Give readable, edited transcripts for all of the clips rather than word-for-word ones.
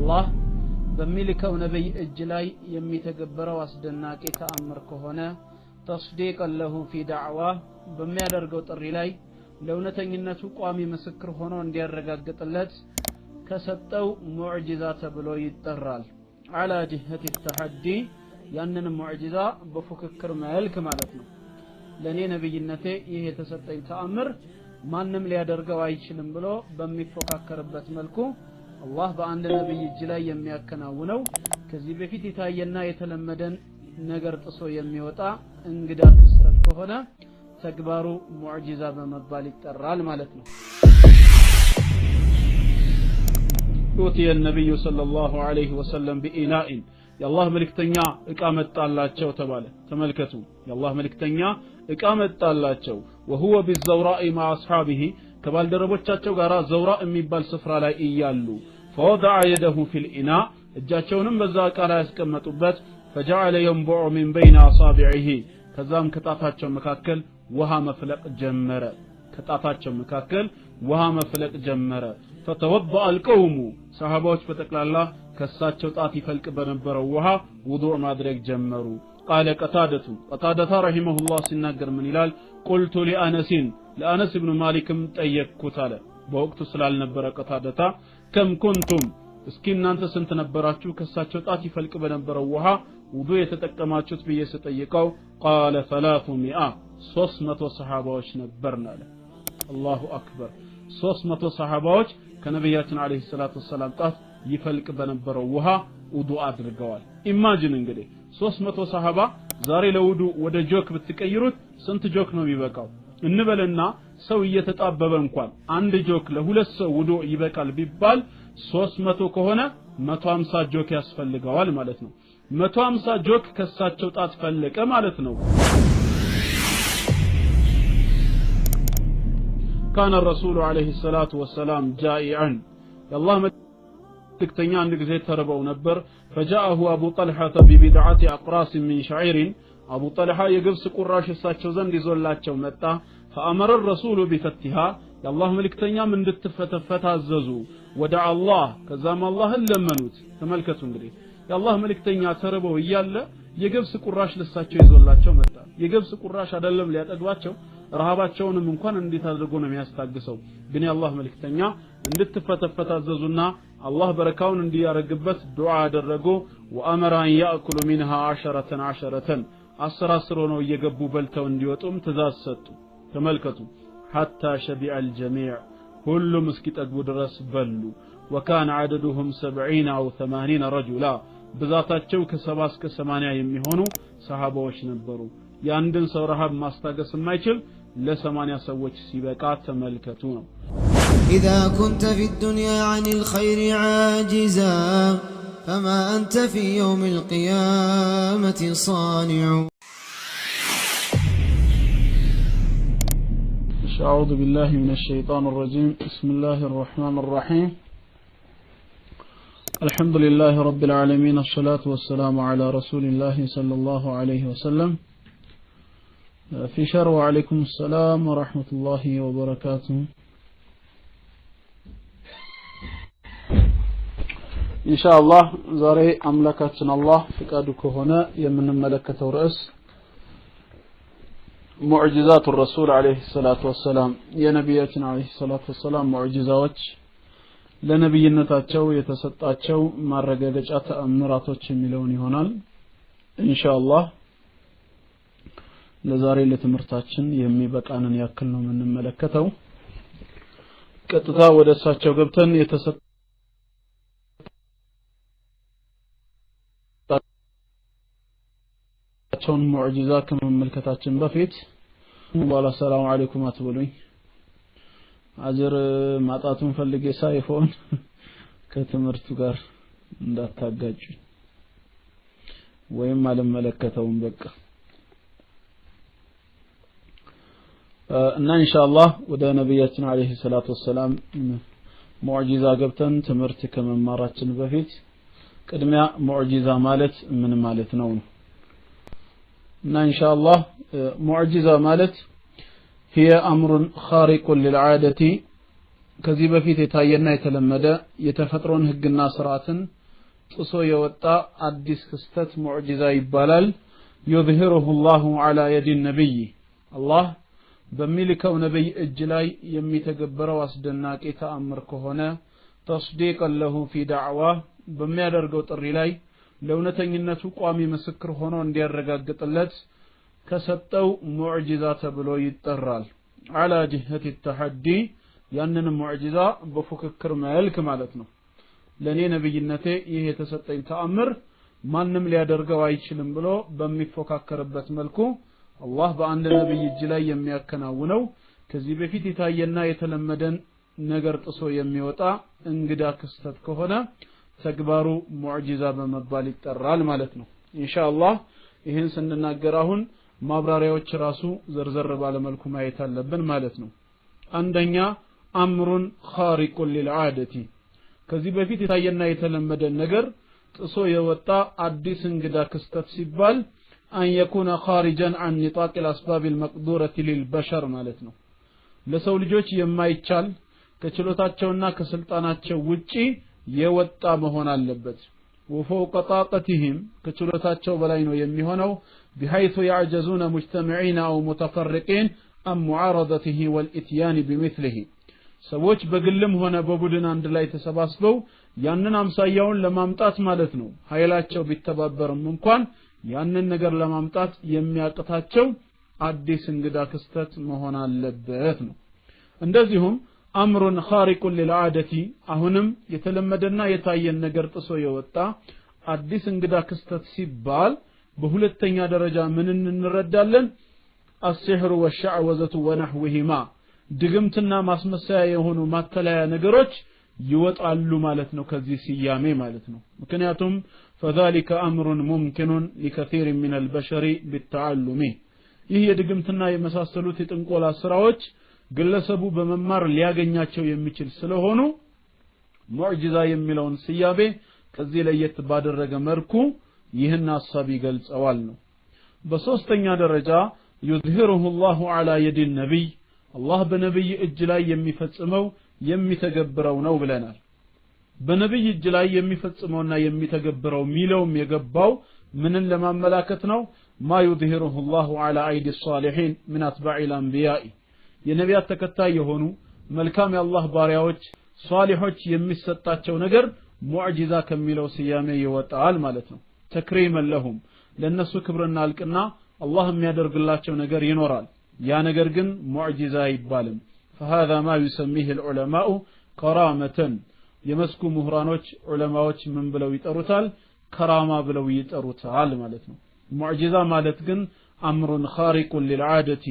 አላህ በሚልከው ነብይ እጅ ላይ የሚተገበረው አስደናቂ ተአምር ከሆነ ተስዲቀን ለሁ ፊ ዳዕዋ በሚያደርገው ጥሪ ላይ ለእውነተኝነቱ ቋሚ ምስክር ሆኖ እንዲያረጋግጥለት ከሰጠው ሙዕጂዛ ተብሎ ይጠራል። على جهة التحدي ያንን ሙዕጂዛ በፉክክር መልክ ማለት ነው። ለኔ ነብይነቴ ይሄ የተሰጠኝ ተአምር ማንም ሊያደርገው አይችልም ብሎ በሚፎካከርበት መልኩ አላህ በአንድ ነብይ እጅ ላይ የሚያከናውነው ከዚህ በፊት የታየና የተለመደን ነገር ጥሶ የሚወጣ እንግዳ ክስተት ከሆነ ተግባሩ ሙዕጂዛ በመባል ይጠራል ማለት ነው። ኡቲየ ነብዩ ሰለላሁ ዐለይሂ ወሰለም ቢኢናኢን የአላህ መልእክተኛ እቃ መጣላቸው ተባለ። ተመልከቱ፣ የአላህ መልእክተኛ እቃ መጣላቸው። وهو بالزوراء مع اصحابه ከባልደረቦቻቸው ጋር ዘውራ የሚባል ስፍራ ላይ እያሉ فوضع يده في الإناء እጃቸውንም በዛ እቃ ላይ ያስቀመጡበት فجعل ينبع من بين اصابعه ከዛም ከጣታቸው መካከል ውሃ መፍለቅ ጀመረ። ከጣታቸው መካከል ውሃ መፍለቅ ጀመረ። فتوضأ القوم صحابዎች በተክላላ ከሳቸው ጣት ይፈልቅ በነበረው ውሃ ውዱእ ማድረግ ጀመሩ። قال قتادة رحمه الله ሲናገር ምን ይላል? قلت لأنس بن مالك ጠየቅኩት አለ። በወቅቱ ስላልነበረ ቀታደታ كم كنتم እስኪ እናንተ ስንት ነበራችሁ ከሳቸው ጣት ይፈልቅ በነበረው ውሃ ውዱእ የተጠቀማችሁት ብዬ ስጠይቀው قال 300 ሰሃባዎች ነበርን አለ። አላሁ አክበር 300 ሰሃባዎች ከነብያችን አለይሂ ሰላቱ ወሰለም ጣት ይፈልቅ በነበረው ውሃ ውዱእ አድርገዋል። ኢማጂን እንግዲህ 300 ሰሃባ ዛሬ ለውዱእ ወደ ጆክ ብትቀይሩት ስንት ጆክ ነው የሚበቃው? እንበልና ሰው እየተጣበበ እንኳን አንድ ጆክ ለሁለት ሰው ውዱእ ይበቃል ቢባል 300 ከሆነ 150 ጆክ ያስፈልገዋል ማለት ነው። 150 ጆክ ከሳቸው ጣት ፈለቀ ማለት ነው። كان الرسول عليه الصلاة والسلام جائعا الله ملكتኛ አንድ ጊዜ ተርበው ነበር። فجاءه أبو طلحة ببضعة أقراص من شعير أبو طلحة የገብስ ቁራሽ እሳቸው ዘንድ ይዞላቸው መጣ። فأمر الرسول بفتحها الله ملكتኛም እንድትፈተፈት አዘዙ። ودع الله ከዛም አላህን ለመኑት። ተመልከቱ እንግዲህ የአላህ መልእክተኛ ተርበው እያለ የገብስ ቁራሽ ለሳቸው ይዞላቸው መጣ። የገብስ ቁራሽ አይደለም ሊያጠግባቸው ረሃባቸውንም እንኳን እንዴት አድርጎ ነው የሚያስታግሰው? ግን የአላህ መልእክተኛ እንድትፈተፈት አዘዙና አላህ በረካውን እንዲያረግበት ዱዓ አደረጉ። وأمر أن يأكل منها 10 10 ነው እየገቡ በልተው እንዲወጡም ትእዛዝ ሰጡ። ተመልከቱ حتى شبع الجميع ሁሉም እስኪጠግቡ ድረስ በሉ። وكان عددهم 70 أو 80 رجلا ብዛታቸው ከ70 እስከ 80 የሚሆኑ ሰሃባዎች ነበሩ። ያንድን ሰው ረሃብ ማስታገስ የማይችል ለ80 ሰዎች ሲበቃ ተመልከቱ ነው። إذا كنت في الدنيا عن الخير عاجزا فما أنت في يوم القيامة صانع. أعوذ بالله من الشيطان الرجيم. بسم الله الرحمن الرحيم. الحمد لله رب العالمين. الصلاة والسلام على رسول الله صلى الله عليه وسلم. في شر وعليكم السلام ورحمة الله وبركاته. إن شاء الله زاري أملكتنا الله فقادك هنا يمن ملكة رأس معجزات الرسول عليه الصلاة والسلام. يا نبياتنا عليه الصلاة والسلام معجزات ለነብይነታቸው የተሰጣቸው ማረጋገጫ ተአምራቶች የሚለውን ይሆናል ኢንሻአላህ። ለዛሬ ለትምህርታችን የሚበቃንን ያክል ነው የምንመለከተው። ቀጥታ ወደ እሳቸው ገብተን የተሰጣቸውን ሙዕጂዛ ከመመልከታችን በፊት ወላ ሰላም አለይኩም አትበሉኝ። አጀር ማጣቱን ፈልጌ ሳይሆን ከትምህርቱ ጋር እንዳታጋጩ ወይም አልመለከተውም በቃ እና ኢንሻአላህ ወደ ነብያችን አለይሂ ሰላቱ ወሰላም ሙዕጂዛ ገብተን ትምህርት ከመማራችን በፊት ቅድሚያ ሙዕጂዛ ማለት ምን ማለት ነው እና ኢንሻአላህ ሙዕጂዛ ማለት هي أمر خارق للعادة ከዚህ በፊት የታየና የተለመደ የተፈጥሮን ህግና ስርዓትን ጥሶ የወጣ አዲስ ክስተት ሙዕጂዛ ይባላል يظهره الله على يد النبي الله በሚልከው ነብይ እጅ ላይ የሚተገበረው አስደናቂ ተአምር ከሆነ تصديقا له في دعواه በሚያደርገው ጥሪ ላይ ለእውነተኝነቱ ቋሚ ምስክር ሆኖ እንዲያረጋግጥለት ከሰጠው ሙዕጂዛ ተብሎ ይጠራል على جهة التحدي ያንን ሙዕጂዛ በፉክክር መልክ ማለት ነው ለኔ ነብይነቴ ይሄ የተሰጠኝ ተአምር ማንንም ሊያደርገው አይችልም ብሎ በሚፎካከርበት መልኩ አላህ በአንድ ነብይ እጅ ላይ የሚያከናውነው ከዚህ በፊት የታየና የተለመደን ነገር ጥሶ የሚወጣ እንግዳ ክስተት ከሆነ ተግባሩ ሙዕጂዛ በመባል ይጠራል ማለት ነው ኢንሻአላህ ይሄን ስንናገር አሁን ማብራሪያዎች ራሱ ዘርዘር ባለ መልኩ ማየት አለብን ማለት ነው አንደኛ አምሩን ኻሪቁ ሊልዓደቲ ከዚህ በፊት የታየና የተለመደ ነገር ጥሶ የወጣ አዲስ እንግዳ ክስተት ሲባል አን የኩነ ኻሪጃን አን ኒጣቅ الاسباب المقدوره للبشر ማለት ነው ለሰው ልጆች የማይቻል ከችሎታቸውና ከስልጣናቸው ውጪ የወጣ መሆን አለበት وفوق طاقتهم ከችሎታቸው በላይ ነው የሚሆነው بحيث يعجزون مجتمعين او متفرقين عن معارضته والاتيان بمثله ሰዎች በግልም ሆነ በቡድን አንድ ላይ ተሰባስበው ያንን አምሳያውን ለማምጣት ማለት ነው ኃይላቸው ቢተባበርም እንኳን ያንን ነገር ለማምጣት የሚያቅታቸው አዲስ እንግዳ ክስተት መሆን አለበት ነው እንደዚሁም አምሩን ኻሪቁ ሊልዓደቲ አሁንም የተለመደና የታየን ነገር ጥሶ የወጣ አዲስ እንግዳ ክስተት ሲባል በሁለተኛ ደረጃ ምን እንረዳለን السحر والشعوذة ونحوهما ድግምትና ማስመሰያ የሆኑ ማተላያ ነገሮች ይወጣሉ ማለት ነው ከዚህ ሲያሜ ማለት ነው ምክንያቱም فذلك امر ممكن لكثير من البشر بالتعلم ይህ የድግምትና የመሳሰሉት የጥንቆላ ስራዎች ግለሰቡ በመማር ሊያገኛቸው የሚችል ስለሆኑ ሙዕጂዛ የሚለውን ሲያቤ ከዚህ ለየት ባደረገ መልኩ ይህን ሐሳብ ይገልጸዋል ነው በሶስተኛ ደረጃ يظهره الله على يد النبي الله በነብይ እጅ ላይ የሚፈጽመው የሚተገብረው ነው ብለናል በነብይ እጅ ላይ የሚፈጽመውና የሚተገብረው ሚለውም የገባው ምንን ለማመላከት ነው ما يظهره الله على ايدي الصالحين من اتباع الانبياء የነቢያት ተከታይ የሆኑ መልካም የአላህ ባሪያዎች ሷሊሖች የሚሰጣቸው ነገር ሙዕጂዛ ከሚለው ሲያሜ ይወጣል ማለት ነው ተክሪመን ለሁም ለነሱ ክብርና አልቅና አላህ የሚያደርግላቸው ነገር ይኖራል ያ ነገር ግን ሙዕጂዛ ይባላል فهذا ما يسميه العلماء كرامة የመስኩ ምሁራኖች ዑለማዎች ምን ብለው ይጠሩታል ከራማ ብለው ይጠሩታል ማለት ነው ሙዕጂዛ ማለት ግን አምሩን ኻሪቁ ሊልዓደቲ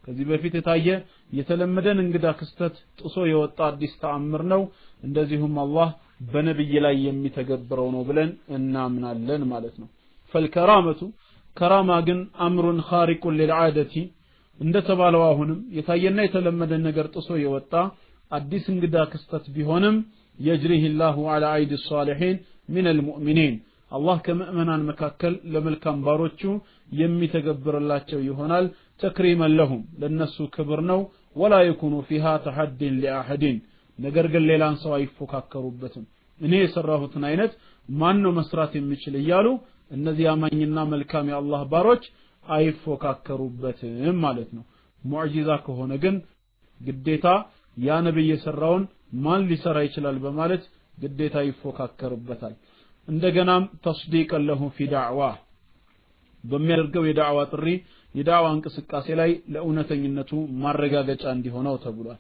ከዚህ በፊት የታየ የተለመደን እንግዳ ክስተት ጥሶ የወጣ አዲስ ተአምር ነው እንደዚሁም አላህ በነብይ ላይ የሚተገብረው ነው ብለን እናምናለን ማለት ነው فالكرامة ከራማ ግን አምሩን ኻሪቁ ሊልዓደቲ እንደተባለው አሁንም የታየና የተለመደ ነገር ጥሶ የወጣ አዲስ እንግዳ ክስተት ቢሆንም يجريه الله على ايدي الصالحين من المؤمنين الله كمؤمنان መካከል ለመልካም ባሮቹ የሚተገብርላቸው ይሆናል تكريما لهم ለነሱ ክብር ነው ولا يكون فيها تحدي لاحد ነገር ግን ሌላን ሰው አይፎካከሩበትም እኔ የሰራሁትን አይነት ማን ነው መስራት የሚችል ይያሉ እነዚህ አማኝና መልካም የአላህ ባሮች አይፎካከሩበትም ማለት ነው ሙዕጂዛ ከሆነ ግን ግዴታ ያ ነብይ የሰራውን ማን ሊሰራ ይችላል በማለት ግዴታ ይፎካከሩበታል እንደገናም ተስዲቀን ለሁ في دعوة በሚያደርገው የዳዕዋ ጥሪ የዳዕዋ እንቅስቃሴ ላይ ለእውነተኝነቱ ማረጋገጫ እንዲሆነው ተብሏል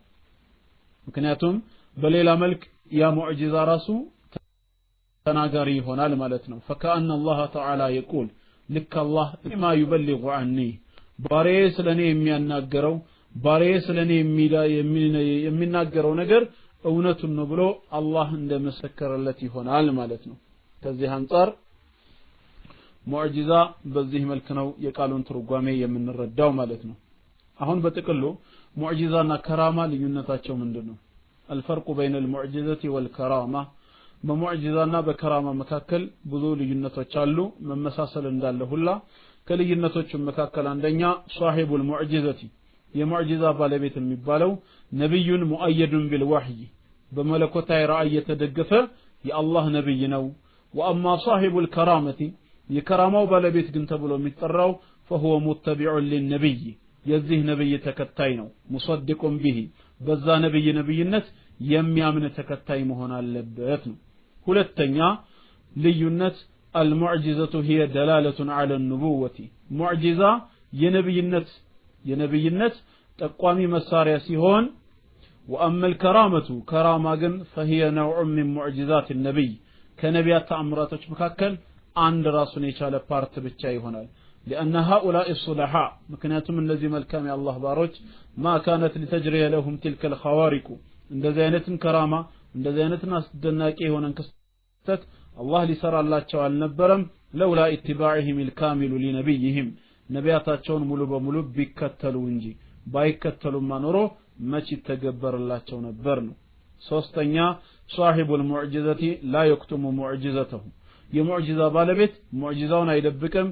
ምክንያቱም በሌላ መልክ ያ ሙዕጂዛ ራሱ ተናጋሪ ይሆናል ማለት ነው فكأن الله تعالى يقول لك الله ما يبلغ عني ባሪዬ ስለኔ የሚያናገረው ባሪዬ ስለኔ የሚናገረው ነገር እውነቱን ነው ብሎ አላህ እንደመሰከረለት ይሆናል ማለት ነው ከዚህ አንፃር ሙዕጂዛ በዚህ መልኩ ነው የቃሉን ትርጓሜ የምንረዳው ማለት ነው አሁን በጥቅሉ ሙዕጂዛና ከራማ ልዩነታቸው ምንድነው الفرق بين المعجزة والكرامة በሙዕጂዛና በከራማ መካከል ብዙ ልዩነቶች አሉ መመሳሰል እንዳለ ሁላ ከልዩነቶቹ መካከል አንደኛ صاحب المعجزة የሙዕጂዛ ባለቤት የሚባለው ነብዩን ሙአየዱን ቢልወህይ በመለኮታዊ ራእይ የተደገፈ የአላህ ነብይ ነው ወአማ صاحبul karamati የከራማው ባለቤት ግን ተብሎ የሚጠራው فهو متبع للنبي የዚህ ነብይ ተከታይ ነው ሙሰድቁን ቢሂ በዛ ነብይነት የሚያምን ተከታይ መሆን አለበት ነው ሁለተኛ ልዩነት المعجزة هي دلالة على النبوة معجزة የነብይነት ጠቋሚ መሳሪያ ሲሆን وأما الكرامة كرامة ግን فهي نوع من معجزات النبي كنبيات تأمراتك مكاكل عند راسون يشال بارت ብቻ ይሆናል لأن هؤلاء الصلحاء مكنياتهم الذي ملكام الله باروج ما كانت لتجري لهم تلك الخوارق እንደዚህ አይነትን ከራማ እንደዚህ አይነትን አስደናቂ የሆነን ክስተት አላህ ሊሰራላቸው አልነበረም ለውላ ኢትባዕህም الكامل لنبيهم ነቢያታቸውን ሙሉ በሙሉ ቢከተሉ እንጂ ባይከተሉማ ኖሮ መች ተገበረላቸው ነበር ነው ሶስተኛ صاحب المعجزة لا يكتم معجزته የሙዕጂዛ ባለቤት ሙዕጂዛውን አይደብቅም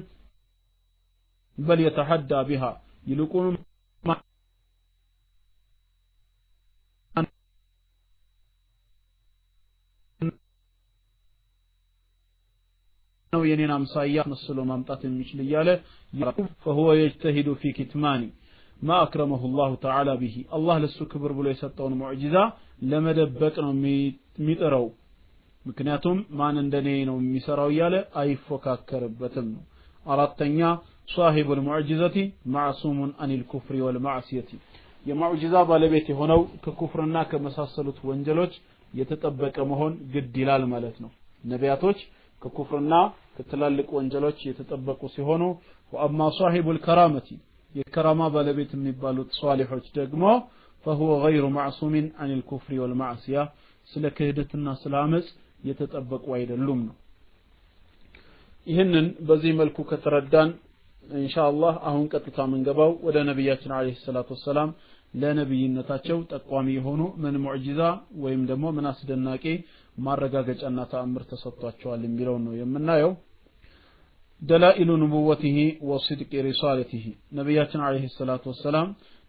بل يتحدى بها ይልቁኑ ነው የኔን አምሳያ መስሎ ማምጣት የሚችል ይያለ فهو يجتهد في كتمان ما أكرمه الله تعالى به الله ለሱ ክብር ብሎ የሰጠውን ሙዕጂዛ ለመደበቅ ነው የሚጥረው ምክንያቱም ማን እንደኔ ነው የሚሰራው ይያለ አይፎካከርበትም ነው አራተኛ صاحب المعجزة معصوم عن الكفر والمعصية የሙዕጂዛ ባለቤት የሆነው ከኩፍርና ከመሳሰሉት ወንጀሎች የተጠበቀ መሆን ግድ ይላል ማለት ነው ነቢያቶች ከኩፍርና ከተላልቅ ወንጀሎች የተጠበቁ ሲሆኑ وأما صاحب الكرامة የከራማ ባለቤት የሚባሉት ሷሊሖች ደግሞ فهو غير معصوم عن الكفر والمعصية ስለ ክህደትና ስለ አመጽ የተጠበቁ አይደሉም ነው ይሄንን በዚህ መልኩ ከተረዳን ኢንሻአላህ አሁን ቀጥታ መንገባው ወደ ነብያችን አለይሂ ሰላቱ ወሰለም ለነብይነታቸው ጠቋሚ የሆኑ ምን ሙዕጂዛ ወይም ደግሞ ምን አስደናቂ ማረጋገጫና ተአምር ተሰጥቷቸዋል የሚለው ነው የምናየው دلائل نبوته وصدق رسالته ነብያችን አለይሂ ሰላቱ ወሰለም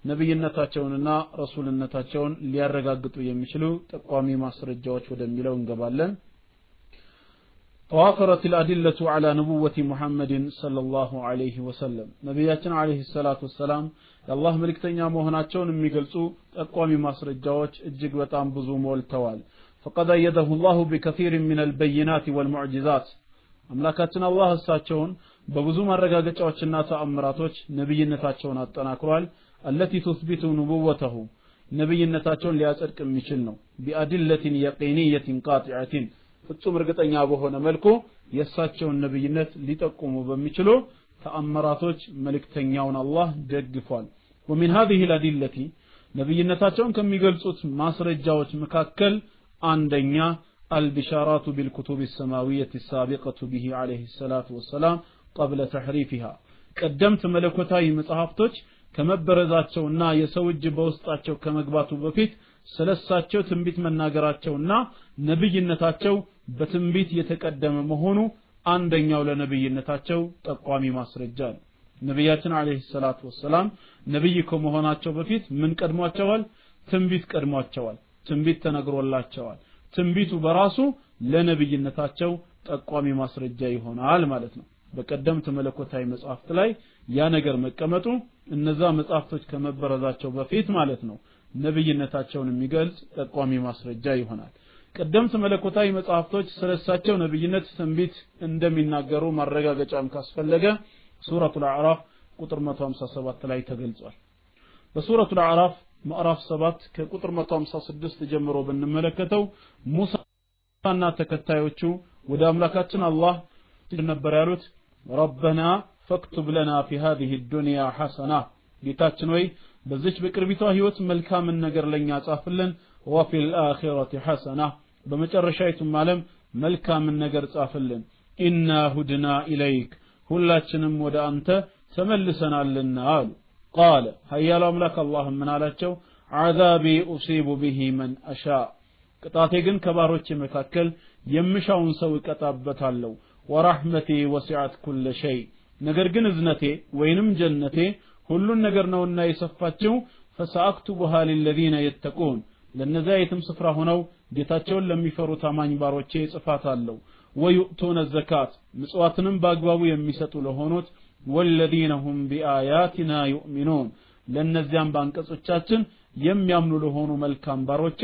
ነብይነታቸውንና ረሱልነታቸውን ሊያረጋግጡ የሚችሉ ጠቋሚ ማስረጃዎች ወደሚለው እንገባለን توافرت الأدلة على نبوة محمد صلى الله عليه وسلم نبياتنا عليه الصلاة والسلام الله ملكتنيا مهناتشون የሚገልጹ ጠቋሚ ማስረጃዎች እጅግ በጣም ብዙ ሞልተዋል فقد أيده الله بكثير من البينات والمعجزات አምላካችን አላህ እሳቸውን በብዙ ማረጋገጫዎችና ተአምራቶች ነብይነታቸውን አጠናክሯል التي تثبت نبوته ነብይነታቸውን ሊያጸድቅ የሚችል ነው بأدلة يقينية قاطعة ፍጹም እርግጠኛ በሆነ መልኩ የእሳቸውን ነብይነት ሊጠቁሙ በሚችሉ ተአምራቶች መልእክተኛውን አላህ ደግፏል ومن هذه الأدلة ነብይነታቸውን ከሚገልጹት ማስረጃዎች መካከል አንደኛ البشارات بالكتب السماوية السابقة به عليه الصلاة والسلام قبل تحريفها قدمت ملكوتاي መጽሐፍቶች ከመበረዛቸውና የሰው እጅ በውስጣቸው ከመግባቱ በፊት ስለሳቸው ትንቢት መናገራቸውና ነብይነታቸው በትንቢት የተቀደመ መሆኑ አንደኛው ለነብይነታቸው ጠቋሚ ማስረጃ ነው ነብያችን አለይሂ ሰላቱ ወሰለም ነብይ ከመሆናቸው በፊት ምን ቀድሟቸዋል ትንቢት ቀድሟቸዋል ትንቢት ተነግሮላቸዋል ትንቢቱ በራሱ ለነብይነታቸው ጠቋሚ ማስረጃ ይሆናል ማለት ነው በቀደምት መለኮታዊ መጽሐፍት ላይ ያ ነገር መቀመጡ እነዛ መጽሐፍቶች ከመበረዛቸው በፊት ማለት ነው ነብይነታቸውን የሚገልጽ ጠቋሚ ማስረጃ ይሆናል ቀደምት መለኮታዊ መጽሐፍቶች ስለሳቸው ነብይነት ትንቢት እንደሚናገሩ ማረጋገጫም ካስፈለገ ሱረቱል አዕራፍ ቁጥር 157 ላይ ተገልጿል በሱረቱል አዕራፍ ምዕራፍ 7 ከቁጥር 156 ጀምሮ ብንመለከተው ሙሳና ተከታዮቹ ወደ አምላካችን አላህ ነበር ያሉት ረበና ፈክቱብ ለና في هذه الدنيا حسنة ጌታችን ሆይ በዚች በቅርቢቷ ህይወት መልካምን ነገር ለኛ ጻፍልን وفي الآخرة حسنة በመጨረሻይቱም ዓለም መልካምን ነገር ጻፍልን إنا هدنا إليك ሁላችንም ወደ አንተ ተመልሰናልና አሉ قال هيا لاملك الله من አላቸው عذابي أصيب به من أشاء ቅጣቴ ግን ከባሮች መካከል የምሻውን ሰው እቀጣበታለሁ ورحمتي وسعت كل شيء ነገር ግን እዝነቴ ወይንም ጀነቴ ሁሉን ነገር ነውና የሰፋቸው فسأكتبها للذين يتقون ለነዚያ የትም ስፍራ ሆነው ጌታቸውን ለሚፈሩ ታማኝ ባሮቼ ጽፋታለሁ ወዩእቱነ ዘካት ምጽዋትንም በአግባቡ የሚሰጡ ለሆኑት ወለዚነ ሁም ቢአያቲና ዩእሚኑን ለነዚያም ባንቀጾቻችን የሚያምኑ ለሆኑ መልካም ባሮቼ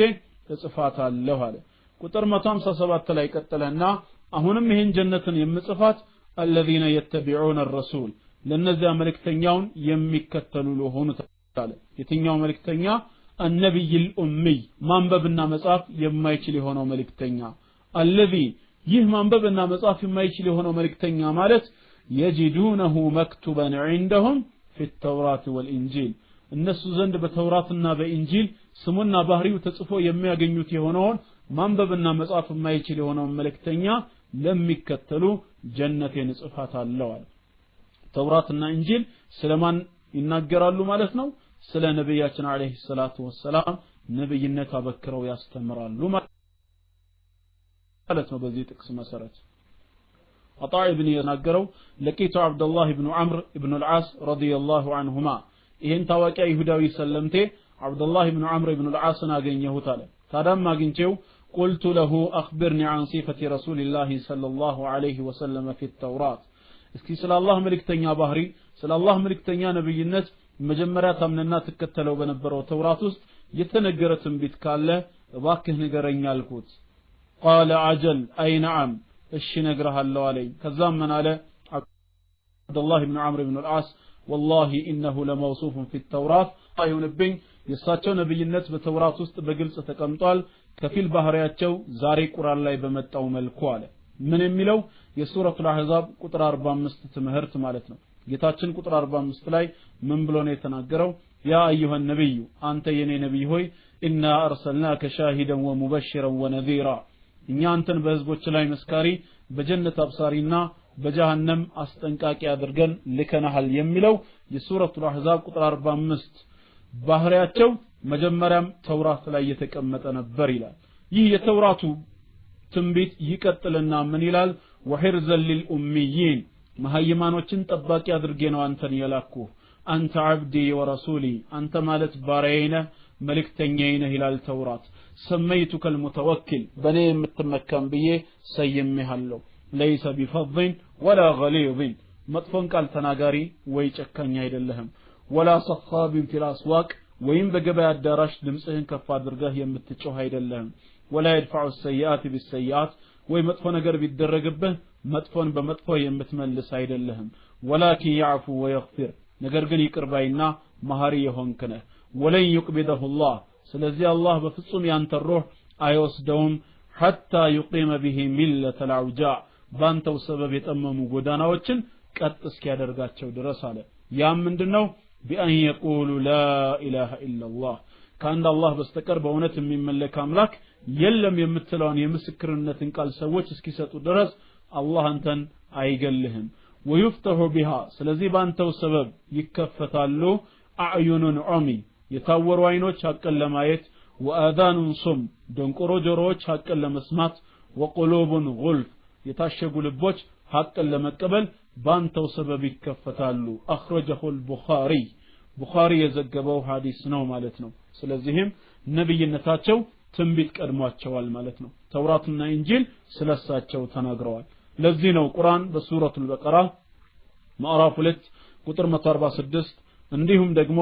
ጽፋታለሁ አለ ቁጥር 157 ላይ ቀጠለና አሁንም ይህን ጀነትን የምጽፋት الذين يتبعون الرسول ለነዚያ መልእክተኛውን የሚከተሉ ለሆኑት አለ የትኛው መልእክተኛ النبي الأمي ማንበብና መጻፍ የማይችል የሆነው መልእክተኛ الذي ይህ ማንበብና መጻፍ የማይችል የሆነው መልእክተኛ ማለት يجدونه مكتوبا عندهم في التوراة والإنجيل እነሱ ዘንድ በተውራትና በኢንጂል ስሙና ባህሪው ተጽፎ የሚያገኙት የሆነውን ማንበብና መጻፍ የማይችል የሆነው መልእክተኛ ለሚከተሉ ጀነቴን ጽፋታለሁ አለ ተውራትና ኢንጂል ስለማን ይናገራሉ ማለት ነው ስለ ነብያችን አለይሂ ሰላቱ ወሰላም ነብይነት አበክረው ያስተምራሉ ማለት ነው በዚህ ጥቅስ መሰረት عطاء ابن يناገረው لقيت عبد الله بن عمرو بن العاص رضي الله عنهما ይሄን ታዋቂ ይሁዳዊ ሰለምቴ عبد الله بن عمرو بن العاص አገኘሁት አለ ታዳም አግኝቼው قلت له اخبرني عن صفه رسول الله صلى الله عليه وسلم في التوراة እስኪ ስለ አላህ መልእክተኛ ባህሪ ስለ አላህ መልእክተኛ ነብይነት መጀመሪያ ታምነና ተከተለው በነበረው ተውራት ውስጥ የተነገረ ትንቢት ካለ እባክህ ንገረኝ አልኩት قال عجل اي نعم እሺ ነግረሃለሁ አለኝ ከዛም ምን አለ عبد الله بن عمرو بن العاص والله انه لموصوف في التوراة አይሁንብኝ የሳቸው ነብይነት በተውራት ውስጥ በግልጽ ተቀምጧል ከፊል ባህሪያቸው ዛሬ ቁርአን ላይ በመጣው መልኩ አለ ምን የሚለው የሱረቱል አህዛብ ቁጥር 45 ትምህርት ማለት ነው ጌታችን ቁጥር 45 ላይ ምን ብሎ ነው የተናገረው ያ አዩሃ ነብዩ አንተ የኔ ነብይ ሆይ ኢና አርሰልናከ ሻሂደን ወሙበሽረን ወነዚራ እኛ አንተን በህዝቦች ላይ መስካሪ በጀነት አብሳሪና በጀሃነም አስጠንቃቂ አድርገን ልከናል የሚለው የሱረቱል አህዛብ ቁጥር 45 ባህሪያቸው መጀመሪያም ተውራት ላይ የተቀመጠ ነበር ይላል ይህ የተውራቱ ትንቢት ይቀጥልና ምን ይላል ወሂርዘል ሊልኡሚይን መሃይማኖችን ጠባቂ አድርጌ ነው አንተን የላኩ አንተ አብዲ ወረሱሊ አንተ ማለት ባሪያዬ ነህ መልእክተኛዬ ነህ ይላል ተውራት ሰመይቱከ المتوكل በኔ የምትመካም ብዬ ሰይሜሃለሁ ليس بفظ ولا غليظ መጥፎን ቃል ተናጋሪ ወይ ጨካኝ አይደለህም ولا صخاب في الاسواق ወይም በገበያ አዳራሽ ድምጽህን ከፍ አድርገህ የምትጮህ አይደለህም ولا يدفع السيئات بالسيئات ወይ መጥፎ ነገር ቢደረግብህ መጥፎን በመጥፎ የምትመልስ አይደለህም ولكن يعفو ويغفر ነገር ግን ይቅርባይና መሐሪ የሆንክ ነህ ولن يقبضه الله ስለዚህ አላህ በፍጹም ያንተ ሩህ አይወስደውም حتى يقيم به ملة العوجاء ባንተው ሰበብ የጠመሙ ጎዳናዎችን ቀጥ እስኪያደርጋቸው ድረስ አለ ያም ምንድነው بأن يقولوا لا إله إلا الله كان الله በስተቀር በእውነት የሚመለክ አምላክ የለም የምትለውን የምስክርነትን ቃል ሰዎች እስኪሰጡ ድረስ አላህ አንተን አይገልህም ويفتح بها ስለዚህ ባንተው ሰበብ ይከፈታሉ አዕዩን ዑሚ የታወሩ አይኖች ሐቅን ለማየት وآذان صم ደንቆሮ ጆሮዎች ሐቅን ለመስማት وقلوب غلف የታሸጉ ልቦች ሐቅን ለመቀበል ባንተው ሰበብ ይከፈታሉ اخرجه البخاري ቡኻሪ የዘገበው ሐዲስ ነው ማለት ነው ስለዚህም ነብይነታቸው ትንቢት ቀድሟቸዋል ማለት ነው ተውራትና ኢንጂል ስለሳቸው ተናግረዋል ለዚህ ነው ቁርአን በሱረቱል በቀራ ምዕራፍ 2 ቁጥር 146 እንዲሁም ደግሞ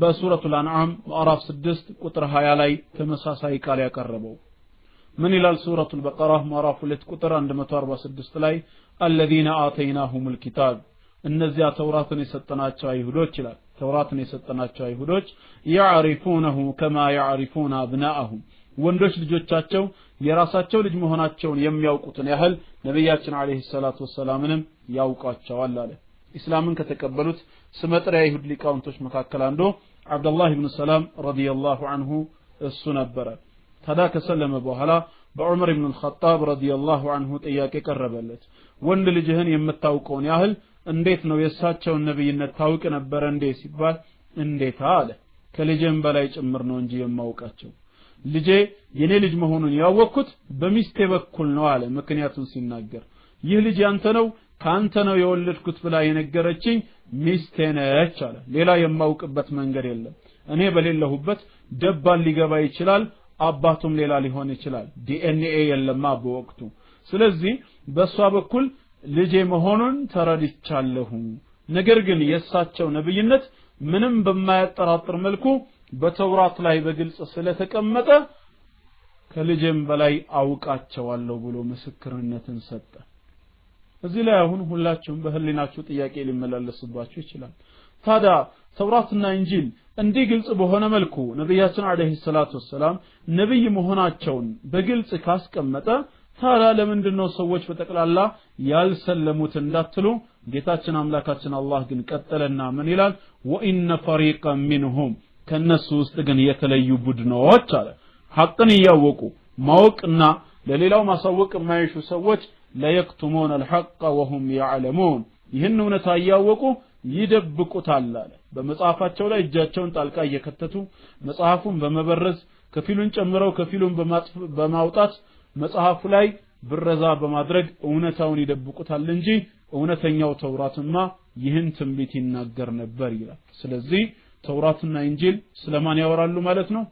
በሱረቱል አንዓም ምዕራፍ 6 ቁጥር 20 ላይ ተመሳሳይ ቃል ያቀረበው ምን ይላል ሱረቱል በቀራ ምዕራፍ 2 ቁጥር 146 ላይ الذين آتيناهم الكتاب እነዚያ ተውራትን የሰጠናቸው አይሁዶች ይላል ተውራትን የሰጠናቸው አይሁዶች يعرفونه كما يعرفون أبناءهم ወንዶች ልጆቻቸው የራሳቸው ልጅ መሆናቸውን የሚያውቁትን ያህል ነብያችን አለይሂ ሰላቱ ወሰላምንም ያውቃቸዋል አለ እስላምን ከተቀበሉት ስመጥር አይሁድ ሊቃውንቶች መካከል አንዱ አብዱላህ ኢብኑ ሰላም ረዲየላሁ ዐንሁ እሱ ነበር ታዲያ ከሰለመ በኋላ በዑመር ኢብኑ አልኸጣብ ረዲየላሁ ዐንሁ ጥያቄ ቀረበለት ወንድ ልጅህን የምታውቀውን ያህል እንዴት ነው የሳቸውን ነብይነት ታውቅ ነበር እንዴ ሲባል እንዴት አለ ከልጅም በላይ ጭምር ነው እንጂ የማውቃቸው ልጄ የኔ ልጅ መሆኑን ያወቅኩት በሚስቴ በኩል ነው አለ ምክንያቱን ሲናገር ይህ ልጅ ያንተ ነው ካንተ ነው የወለድኩት ብላ የነገረችኝ ሚስቴ ነች አለ ሌላ የማውቅበት መንገድ የለም እኔ በሌለሁበት ደባል ሊገባ ይችላል አባቱም ሌላ ሊሆን ይችላል ዲኤንኤ የለማ በወቅቱ ስለዚህ በሷ በኩል ልጄ መሆኑን ተረድቻለሁ ነገር ግን የሳቸው ነብይነት ምንም በማያጠራጥር መልኩ በተውራት ላይ በግልጽ ስለተቀመጠ ከልጅም በላይ አውቃቸዋለሁ ብሎ ምስክርነትን ሰጠ እዚህ ላይ አሁን ሁላችሁም በህሊናችሁ ጥያቄ ሊመላለስባችሁ ይችላል ታዲያ ተውራትና እንጂል እንዲህ ግልጽ በሆነ መልኩ ነብያችን አለይሂ ሰላቱ ወሰለም ነብይ መሆናቸውን በግልጽ ካስቀመጠ ታዲያ ለምንድነው ሰዎች በተቀላላ ያልሰለሙት እንዳትሉ ጌታችን አምላካችን አላህ ግን ቀጠለና ምን ይላል ወኢነ ፈሪቀን ሚንሁም ከነሱ ውስጥ ግን የተለዩ ቡድኖች አለ ሐቅን ያወቁ ማወቅና ለሌላው ማሳወቅ የማይሹ ሰዎች ለየክቱሙን الحق وهم يعلمون ይህን እውነታ ያወቁ ይደብቁታል አለ በመጽሐፋቸው ላይ እጃቸውን ጣልቃ እየከተቱ መጽሐፉን በመበረዝ ከፊሉን ጨምረው ከፊሉን በማውጣት መጽሐፉ ላይ ብረዛ በማድረግ እውነታውን ይደብቁታል እንጂ እውነተኛው ተውራትማ ይህን ትንቢት ይናገር ነበር ይላል ስለዚህ ተውራትና እንጂል ስለማን ያወራሉ ማለት ነው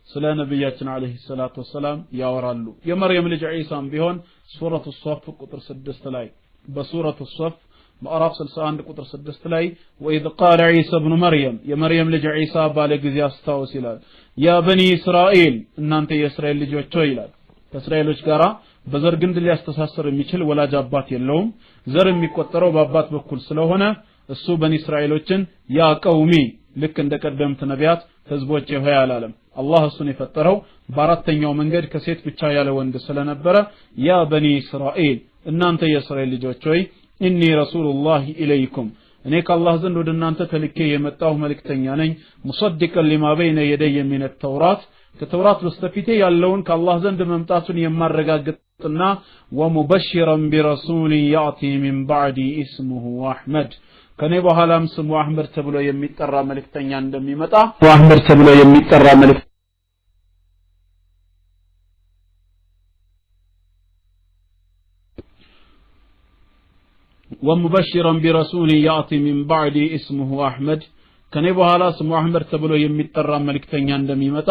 ስለ ነብያችን አለይሂ ሰላቱ ወሰለም ያወራሉ የመርየም ልጅ ኢሳም ቢሆን ሱረቱ ሷፍ ቁጥር 6 ላይ በሱረቱ ሷፍ ምዕራፍ 61 ቁጥር 6 ላይ ወኢዝ ቃለ ዒሳ ኢብኑ መርየም የመርየም ልጅ ዒሳ ባለ ጊዜ አስታውስ ይላል ያ በኒ እስራኤል እናንተ የእስራኤል ልጆች ይላል ከእስራኤሎች ጋራ በዘር ግንድ ሊያስተሳሰር የሚችል ወላጅ አባት የለውም ዘር የሚቆጠረው በአባት በኩል ስለሆነ እሱ በኒ እስራኤሎችን ያ ቀውሚ ልክ እንደ ቀደምት ነቢያት ህዝቦች ሆይ አላለም አላህ እሱን የፈጠረው በአራተኛው መንገድ ከሴት ብቻ ያለ ወንድ ስለነበረ ያ በኒ እስራኤል እናንተ የእስራኤል ልጆች ሆይ ኢኒ ረሱሉላህ ኢለይኩም እኔ ከአላህ ዘንድ ወደ እናንተ ተልኬ የመጣሁ መልእክተኛ ነኝ ሙሰድቀን ሊማ በይነ የደየ ሚን ተውራት ከተውራት በስተፊቴ ያለውን ከአላህ ዘንድ መምጣቱን የማረጋግጥና ወሙበሽራን ቢረሱል ያቲ ሚን ባዕዲ እስሙሁ አህመድ ከኔ በኋላም ስሙ አህመድ ተብሎ የሚጠራ መልእክተኛ እንደሚመጣ አህመድ ተብሎ የሚጠራ መልእክተኛ ومبشرا برسول ياتي من بعد اسمه احمد ከኔ በኋላ ስሙ አህመድ ተብሎ የሚጠራ መልእክተኛ እንደሚመጣ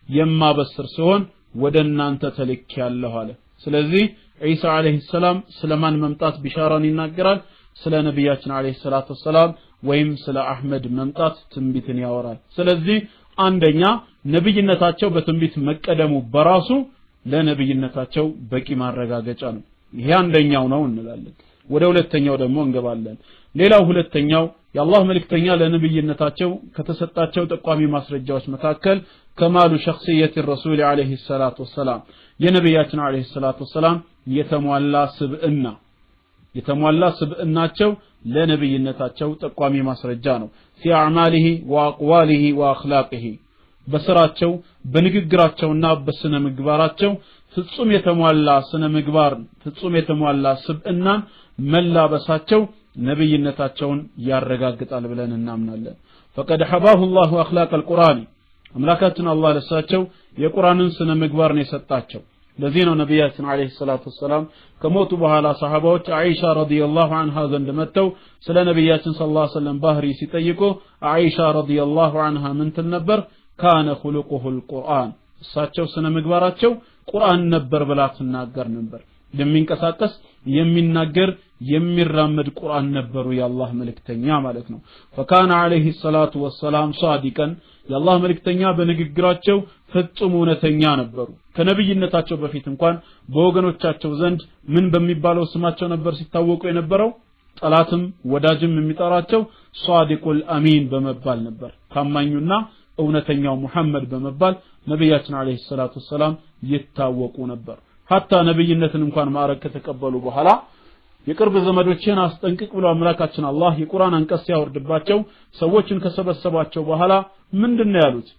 የማበስር ሲሆን ወደናንተ ተልኬያለሁ አለ ስለዚህ ኢሳ አለይሂ ሰላም ስለማን መምጣት ቢሻራን ይናገራል ስለ ነብያችን አለይሂ ሰላቱ ወሰለም ወይም ስለ አህመድ መምጣት ትንቢትን ያወራል ስለዚህ አንደኛ ነብይነታቸው በትንቢት መቀደሙ በራሱ ለነብይነታቸው በቂ ማረጋገጫ ነው ይሄ አንደኛው ነው እንላለን ወደ ሁለተኛው ደግሞ እንገባለን ሌላው ሁለተኛው የአላህ መልእክተኛ ለነብይነታቸው ከተሰጣቸው ጠቋሚ ማስረጃዎች መካከል ከማሉ ሸخصية الرسول عليه الصلاه والسلام የነብያችን عليه الصلاه والسلام የተሟላ ስብዕናቸው ለነብይነታቸው ጠቋሚ ማስረጃ ነው في اعماله واقواله واخلاقه በስራቸው በንግግራቸውና በስነ ምግባራቸው ፍጹም የተሟላ ስነ ምግባር ፍጹም የተሟላ ስብዕና መላበሳቸው ነብይነታቸውን ያረጋግጣል ብለን እናምናለን فقد حباه الله اخلاق القران አምላካችን አላህ ለሳቸው የቁርአንን ስነ ምግባር ነው የሰጣቸው ለዚህ ነው ነብያችን አለይሂ ሰላቱ ወሰለም ከሞቱ በኋላ ሰሃባዎች አይሻ ረዲየላሁ ዐንሃ ዘንድ መጥተው ስለ ነብያችን ሰለላሁ ዐለይሂ ወሰለም ባህሪ ሲጠይቁ አይሻ ረዲየላሁ ዐንሃ ምን ትል ነበር ካነ خلقه القرآن እሳቸው ስነ ምግባራቸው ቁርአን ነበር ብላ ትናገር ነበር የሚንቀሳቀስ የሚናገር የሚራመድ ቁርአን ነበሩ የአላህ መልእክተኛ ማለት ነው فكان عليه الصلاه والسلام صادقا የአላህ መልእክተኛ በንግግራቸው ፍጹም እውነተኛ ነበሩ ከነብይነታቸው በፊት እንኳን በወገኖቻቸው ዘንድ ምን በሚባለው ስማቸው ነበር ሲታወቁ የነበረው ጠላትም ወዳጅም የሚጠራቸው ሷዲቁል አሚን በመባል ነበር ታማኙና እውነተኛው ሙሐመድ በመባል ነብያችን አለይሂ ሰላቱ ወሰለም ይታወቁ ነበር hatta ነብይነትን እንኳን ማረግ ከተቀበሉ በኋላ የቅርብ ዘመዶችን አስጠንቅቅ ብሎ አምላካችን አላህ የቁርአን አንቀጽ ያወርድባቸው ሰዎችን ከሰበሰባቸው በኋላ ምንድነው ያሉት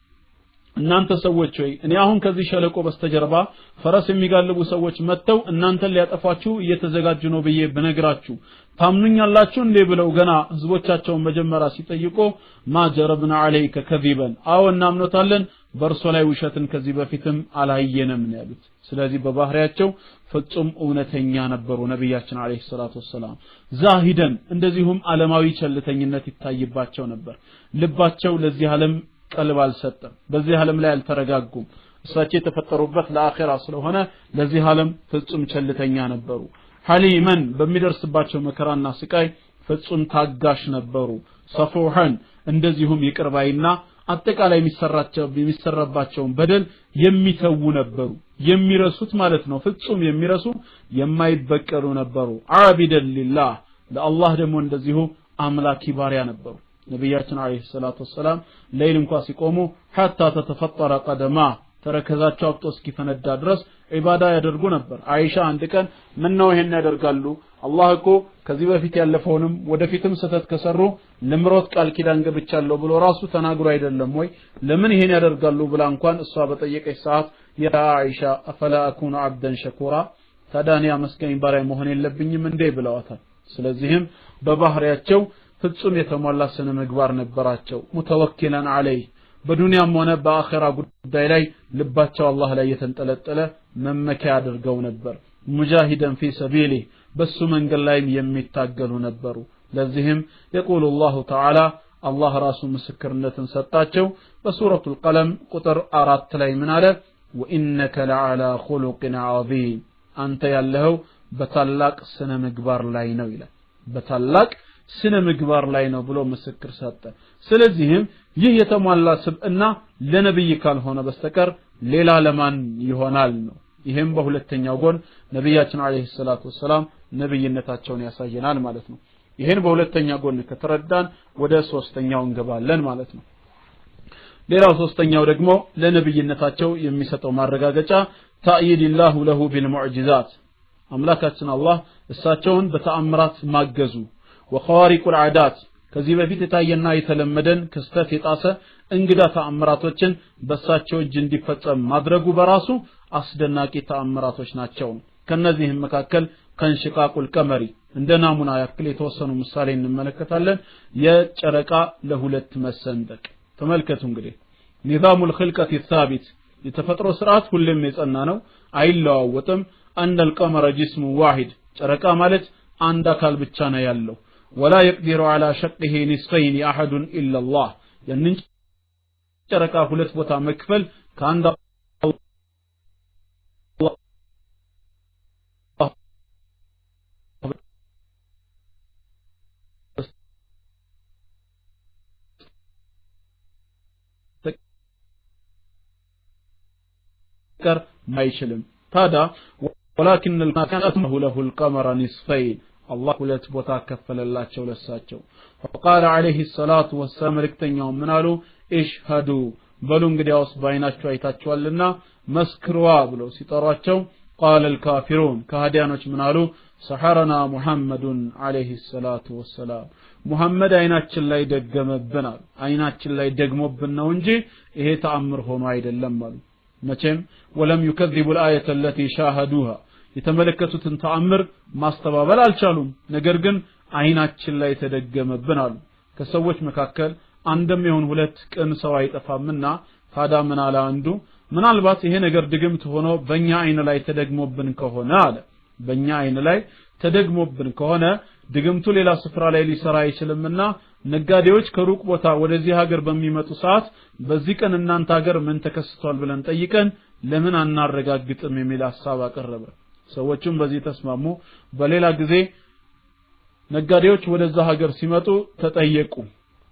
እናንተ ሰዎች ሆይ እኔ አሁን ከዚህ ሸለቆ በስተጀርባ ፈረስ የሚጋልቡ ሰዎች መተው እናንተን ሊያጠፋችሁ እየተዘጋጁ ነው ብዬ በነግራችሁ ታምኑኛላችሁ እንዴ ብለው ገና ህዝቦቻቸውን መጀመሪያ ሲጠይቁ ማጀረብና አለይከ ከዚበን አው እናምኖታለን በርሶ ላይ ውሸትን ከዚህ በፊትም አላየንም ነው ያሉት ስለዚህ በባህሪያቸው ፍጹም እውነተኛ ነበሩ ነብያችን አለይሂ ሰላቱ ወሰለም ዛሂደን እንደዚሁም ዓለማዊ ቸልተኝነት ይታይባቸው ነበር ልባቸው ለዚህ ዓለም ቀልብ አልሰጠም በዚህ ዓለም ላይ አልተረጋጉም እሳቸው የተፈጠሩበት ለአኺራ ስለሆነ ለዚህ ዓለም ፍጹም ቸልተኛ ነበሩ ሐሊመን በሚደርስባቸው መከራና ስቃይ ፍጹም ታጋሽ ነበሩ ሰፉሐን እንደዚሁም ይቅርባይና አጠቃላይ የሚሰራባቸውን በደል የሚተው ነበሩ የሚረሱት ማለት ነው ፍጹም የሚረሱ የማይበቀሉ ነበሩ አቢደን ሊላህ ለአላህ ደግሞ እንደዚሁ አምላኪ ባሪያ ነበሩ ነብያችን አለይሂ ሰላቱ ወሰለም ሌሊት እንኳን ሲቆሙ حتى تتفطر قدما ተረከዛቸው አብጦ እስኪፈነዳ ድረስ ዒባዳ ያደርጉ ነበር አይሻ አንድ ቀን ምን ነው ይሄን ያደርጋሉ አላህ እኮ ከዚህ በፊት ያለፈውንም ወደፊትም ሰተት ከሰሩ ለምሮት ቃል ኪዳን ገብቻለሁ ብሎ ራሱ ተናግሮ አይደለም ወይ ለምን ይሄን ያደርጋሉ ብላ እንኳን እሷ በጠየቀች ሰዓት ያ አይሻ አፈላ አኩኑ አብደን ሸኩራ ታዳኒያ መስገኝ ባሪያ መሆን የለብኝም እንዴ ብለዋታል ስለዚህም በባህሪያቸው ፍጹም የተሟላ ስነ ምግባር ነበራቸው ሙተወኪላን አለይ በዱንያም ሆነ በአኺራ ጉዳይ ላይ ልባቸው አላህ ላይ የተንጠለጠለ መመኪያ አድርገው ነበር ሙጃሂደን ፊ ሰቢሊ በሱ መንገድ ላይ የሚታገሉ ነበሩ ለዚህም يقول الله تعالى الله ራሱ ምስክርነትን ሰጣቸው በሱረቱል ቀለም ቁጥር 4 ላይ ምን አለ وانك لعلى خلق عظيم አንተ ያለኸው በታላቅ ስነ ምግባር ላይ ነው ይላል በታላቅ ስነ ምግባር ላይ ነው ብሎ ምስክር ሰጠ ስለዚህም ይህ የተሟላ ስብዕና ለነብይ ካልሆነ በስተቀር ሌላ ለማን ይሆናል ነው ይሄም በሁለተኛው ጎን ነብያችን አለይሂ ሰላቱ ወሰለም ነብይነታቸውን ያሳየናል ማለት ነው ይሄን በሁለተኛ ጎን ከተረዳን ወደ ሶስተኛው እንገባለን ማለት ነው ሌላው ሶስተኛው ደግሞ ለነብይነታቸው የሚሰጠው ማረጋገጫ ተአይድላሁ ለሁ ቢልሙዕጂዛት አምላካችን አላህ እሳቸውን በተአምራት ማገዙ وخوارق العادات ከዚህ በፊት የታየና የተለመደን ክስተት የጣሰ እንግዳ ተአምራቶችን በሳቸው እጅ እንዲፈጸም ማድረጉ በራሱ አስደናቂ ተአምራቶች ናቸው ከነዚህም መካከል ከንሽቃቁል ቀመሪ እንደ ናሙና ያክል የተወሰኑ ምሳሌ እንመለከታለን የጨረቃ ለሁለት መሰንጠቅ ተመልከቱ እንግዲህ ንዛሙል ኺልቀት الثابت የተፈጥሮ ስርዓት ሁሉም የጸና ነው አይለዋወጥም አንደ القمر جسم واحد ጨረቃ ማለት አንድ አካል ብቻ ነው ያለው ولا يقدر على شقه نصفين احد الا الله ያንን ጨረቃ ሁለት ቦታ መክፈል ከአንድ ከር ማይችልም ታዳ ولكن الكائنات له القمر نصفين الله ሁለት ቦታ ከፈለላቸው ለሳቸው فقال عليه الصلاه والسلام ለክተኛው ምን አሉ اشهدوا በሉ እንግዲያውስ ባይናችሁ አይታችኋልና መስክሩዋ ብለው ሲጠሯቸው قال الكافرون ከሃዲያኖች ምን አሉ سحرنا محمد عليه الصلاه والسلام محمد አይናችን ላይ ደገመብን አሉ አይናችን ላይ ደግሞብን ነው እንጂ ይሄ ተአምር ሆኖ አይደለም አሉ መቼም ولم يكذبوا الايه التي شاهدوها የተመለከቱትን ተአምር ማስተባበል አልቻሉም ነገር ግን አይናችን ላይ ተደገመብን አሉ ከሰዎች መካከል አንድም ይሁን ሁለት ቅን ሰው አይጠፋምና ታዳ ምን አለ አንዱ ምናልባት ይሄ ነገር ድግምት ሆኖ በእኛ አይን ላይ ተደግሞብን ከሆነ አለ በእኛ አይን ላይ ተደግሞብን ከሆነ ድግምቱ ሌላ ስፍራ ላይ ሊሰራ አይችልምና ነጋዴዎች ከሩቅ ቦታ ወደዚህ ሀገር በሚመጡ ሰዓት በዚህ ቀን እናንተ ሀገር ምን ተከስቷል ብለን ጠይቀን ለምን አናረጋግጥም የሚል ሐሳብ አቀረበ ሰዎችም በዚህ ተስማሙ በሌላ ጊዜ ነጋዴዎች ወደዛ ሀገር ሲመጡ ተጠየቁ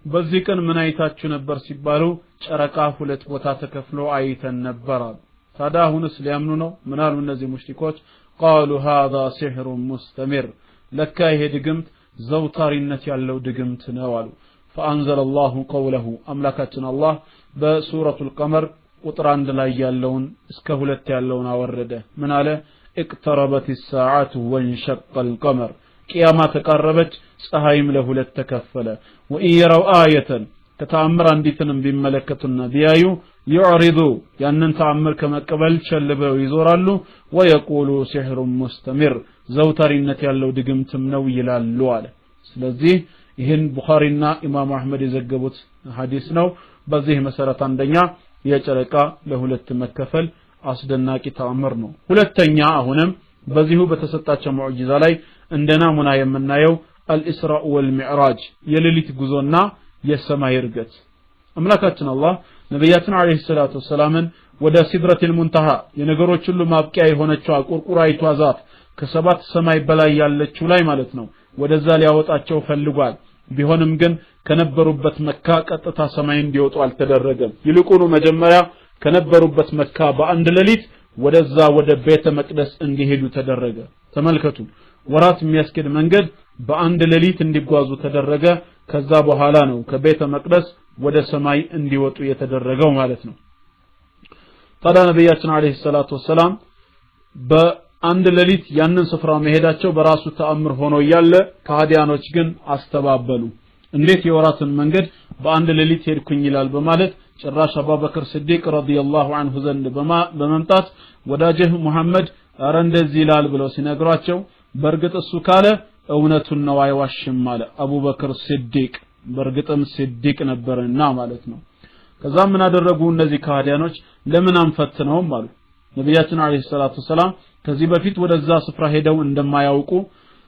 በዚህ ቀን ምን አይታችሁ ነበር ሲባሉ ጨረቃ ሁለት ቦታ ተከፍሎ አይተን ነበር ታዲያ አሁንስ ሊያምኑ ነው ምን አሉ እነዚህ ሙሽሪኮች قالوا هذا سحر مستمر ለካ ይሄ ድግምት ዘውታሪነት ያለው ድግምት ነው አሉ فانزل الله قوله አምላካችን አላህ በሱረቱል ቀመር ቁጥር 1 ላይ ያለውን እስከ 2 ያለውን አወረደ ምን አለ اقتربت الساعه وانشق القمر قيامه ተቃረበች ፀሐይም ለሁለት ተከፈለ وان يروا ايه ከተአምር አንዲትንም ቢመለከቱና ቢያዩ يعرضوا ያንን ተአምር ከመቀበል ቸልበው ይዞራሉ ويقولوا سحر مستمر ዘውታሪነት ያለው ድግምትም ነው ይላሉ አለ ስለዚህ ይህን ቡኻሪና ኢማም አህመድ የዘገቡት ሐዲስ ነው በዚህ መሰረት አንደኛ የጨረቃ ለሁለት መከፈል አስደናቂ ተአምር ነው ሁለተኛ አሁንም በዚሁ በተሰጣቸው ሙዕጂዛ ላይ እንደናሙና የምናየው አልኢስራእ ወልሚዕራጅ የሌሊት ጉዞና የሰማይ ርገት አምላካችን አላህ ነብያችን አለይሂ ሰላቱ ወሰላምን ወደ ሲድረቱል ሙንተሃ የነገሮች ሁሉ ማብቂያ የሆነችው ቁርቁራይቷ ዛፍ ከሰባት ሰማይ በላይ ያለችው ላይ ማለት ነው ወደዛ ሊያወጣቸው ፈልጓል ቢሆንም ግን ከነበሩበት መካ ቀጥታ ሰማይ እንዲወጡ አልተደረገም ይልቁኑ መጀመሪያ ከነበሩበት መካ በአንድ ሌሊት ወደዛ ወደ ቤተ መቅደስ እንዲሄዱ ተደረገ ተመልከቱ ወራት የሚያስከድ መንገድ በአንድ ሌሊት እንዲጓዙ ተደረገ ከዛ በኋላ ነው ከቤተ መቅደስ ወደ ሰማይ እንዲወጡ የተደረገው ማለት ነው ታዲያ ነብያችን አለይሂ ሰላቱ ወሰለም በአንድ ሌሊት ያንን ስፍራ መሄዳቸው በራሱ ተአምር ሆኖ ያለ ከሃዲያኖች ግን አስተባበሉ እንዴት የወራትን መንገድ በአንድ ሌሊት ሄድኩኝ ይላል በማለት ጭራሽ አቡበክር ሲዲቅ ረዲየላሁ ዐንሁ ዘንድ በመምጣት ወዳጅህ መሐመድ አረ እንደዚህ ይላል ብለው ሲነግሯቸው በርግጥ እሱ ካለ እውነቱን ነው አይዋሽም ማለት አቡበክር ሲዲቅ በርግጥም ሲዲቅ ነበርና ማለት ነው ከዛ ምን አደረጉ እነዚህ ከሃዲያኖች ለምን አንፈትነውም አሉ ነብያችን አለይሂ ሰላቱ ሰላም ከዚህ በፊት ወደዛ ስፍራ ሄደው እንደማያውቁ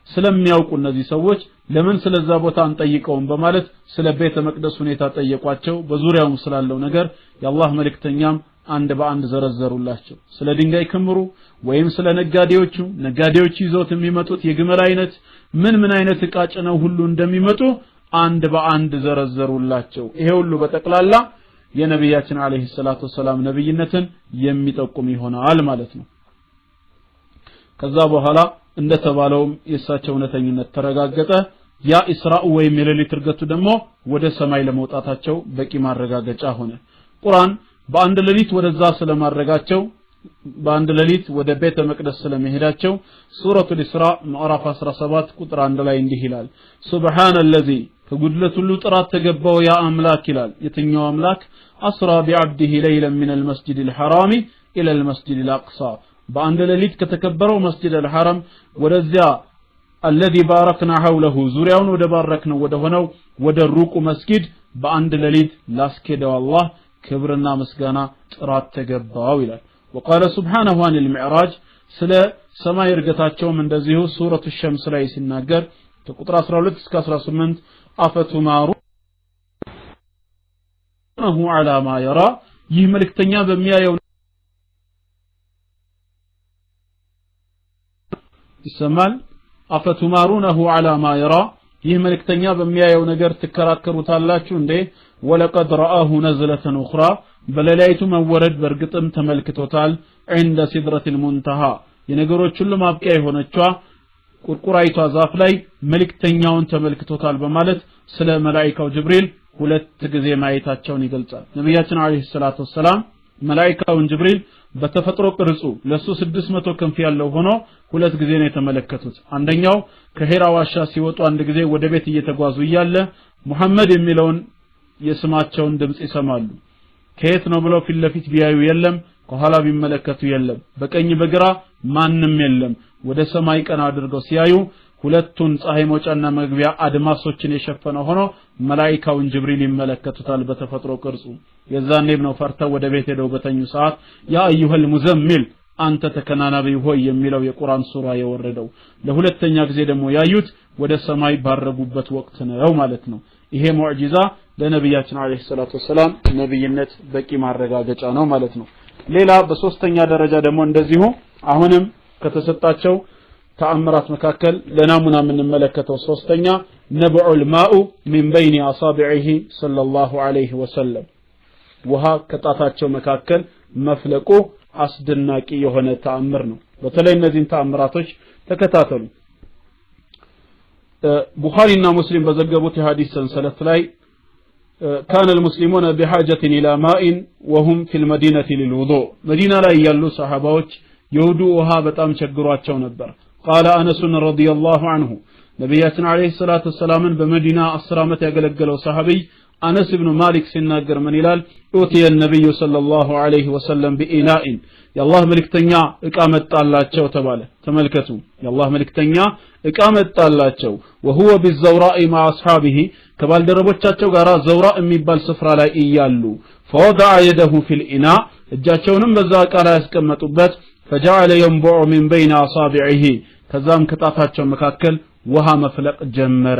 ስለሚያውቁ እነዚህ ሰዎች ለምን ስለዛ ቦታ አንጠይቀውም በማለት ስለ ቤተ መቅደስ ሁኔታ ጠየቋቸው በዙሪያው ስላለው ነገር የአላህ መልእክተኛም አንድ በአንድ ዘረዘሩላቸው ስለ ድንጋይ ክምሩ ወይም ስለ ነጋዴዎች ይዘውት የሚመጡት የግመል አይነት ምን አይነት ዕቃ ጭነው ሁሉ እንደሚመጡ አንድ በአንድ ዘረዘሩላቸው ይሄ ሁሉ በጠቅላላ የነብያችን አለይሂ ሰላቱ ሰላም ነብይነትን የሚጠቁም ይሆናል ማለት ነው ከዛ በኋላ እንደተባለው የሳቸው እውነተኝነት ተረጋገጠ ያ ኢስራኡ ወይም የሌሊት እርገቱ ደግሞ ወደ ሰማይ ለመውጣታቸው በቂ ማረጋገጫ ሆነ ቁርአን በአንድ ሌሊት ወደዛ ስለማረጋቸው በአንድ ሌሊት ወደ ቤተ መቅደስ ስለመሄዳቸው ሱረቱል ኢስራ ምዕራፍ 17 ቁጥር 1 ላይ እንዲህ ይላል ሱብሃንአላዚ ከጉድለት ሁሉ ጥራት ተገባው ያ አምላክ ይላል የትኛው አምላክ አስራ ቢዐብዲሂ ለይለን ሚነል መስጂዲል ሐራሚ ኢለል መስጂዲል አቅሳ በአንድ ሌሊት ከተከበረው መስጂድ አልሐራም ወደዚያ الذي باركنا حوله ዙሪያውን ወደ ባረክነው ወደ ሆነው ወደ ሩቁ መስጊድ በአንድ ሌሊት ላስከደው አላህ ክብርና ምስጋና ጥራት ተገባው ይላል وقال سبحانه عن المعراج ስለ ሰማይ እርገታቸውም እንደዚሁ ሱረቱ ሸምስ ላይ ሲናገር ከቁጥር 12 እስከ 18 አፈቱማሩነሁ على ما يرى ይህ መልእክተኛ በሚያየው ይሰማል አፈቱማሩነሁ على ما يرى ይህ መልእክተኛ በሚያየው ነገር ትከራከሩታላችሁ እንዴ ወለቀድ رآه نزلة أخرى በሌሊቱ መወረድ በርግጥም ተመልክቶታል عند سدرة المنتهى የነገሮች ሁሉ ማብቂያ የሆነችው ቁርቁራይቷ ዛፍ ላይ መልእክተኛውን ተመልክቶታል በማለት ስለ መላእክታው ጅብሪል ሁለት ጊዜ ማየታቸውን ይገልጻል ነብያችን አለይሂ ሰላቱ ሰላም መላእክታውን ጅብሪል በተፈጥሮ ቅርጹ ለሱ 600 ክንፍ ያለው ሆኖ ሁለት ጊዜ ነው የተመለከቱት አንደኛው ከሄራ ዋሻ ሲወጡ አንድ ጊዜ ወደ ቤት እየተጓዙ ይያለ መሐመድ የሚለውን የስማቸውን ድምጽ ይሰማሉ ከየት ነው ብለው ፊት ለፊት ቢያዩ የለም ከኋላ ቢመለከቱ የለም በቀኝ በግራ ማንንም የለም ወደ ሰማይ ቀና አድርገው ሲያዩ ሁለቱን ፀሐይ መውጫና መግቢያ አድማሶችን የሸፈነ ሆኖ መላእክታውን ጅብሪል ይመለከቱታል በተፈጥሮ ቅርጹ የዛኔም ነው ፈርተው ወደ ቤት ሄደው በተኙ ሰዓት ያ አዩሃል ሙዘሚል አንተ ተከናናቢ ሆይ የሚለው የቁርአን ሱራ የወረደው ለሁለተኛ ጊዜ ደግሞ ያዩት ወደ ሰማይ ባረጉበት ወቅት ነው ማለት ነው ይሄ ሙዕጂዛ ለነብያችን አለይሂ ሰላቱ ወሰለም ነብይነት በቂ ማረጋገጫ ነው ማለት ነው ሌላ በሶስተኛ ደረጃ ደግሞ እንደዚሁ አሁንም ከተሰጣቸው ተአምራት መካከል ለናሙና የምንመለከተው ሶስተኛ ነብዑል ማኡ ሚን በይኒ አሳቢዒሂ ሰለላሁ ዐለይሂ ወሰለም ውሃ ከጣታቸው መካከል መፍለቁ አስደናቂ የሆነ ተአምር ነው በተለይ እነዚህን ተአምራቶች ተከታተሉ ቡኻሪና ሙስሊም በዘገቡት የሐዲስ ሰንሰለት ላይ كان المسلمون بحاجة إلى ماء وهم في المدينة للوضوء مدينة لا يالو صحابوች የውዱእ ውሃ በጣም ቸግሯቸው ነበር قال أنس رضي الله عنه ነብያችን አለይሂ ሰላቱ ሰላምን በመዲና 10 ዓመት ያገለገለው ሰሃቢ أنس بن مالك ሲናገር ምን ይላል ኡቲየ النبي صلى الله عليه وسلم بإناء የአላህ መልእክተኛ ዕቃ መጣላቸው ተባለ ተመልከቱ የአላህ መልእክተኛ ዕቃ መጣላቸው وهو بالزوراء مع اصحابه ከባልደረቦቻቸው ጋር ዘውራ የሚባል ስፍራ ላይ ይያሉ فوضع يده في الإناء እጃቸውንም በዛ ዕቃ ላይ ያስቀመጡበት فجعل ينبع من بين اصابعه ከዛም ከጣታቸው መካከል ውሃ መፍለቅ ጀመረ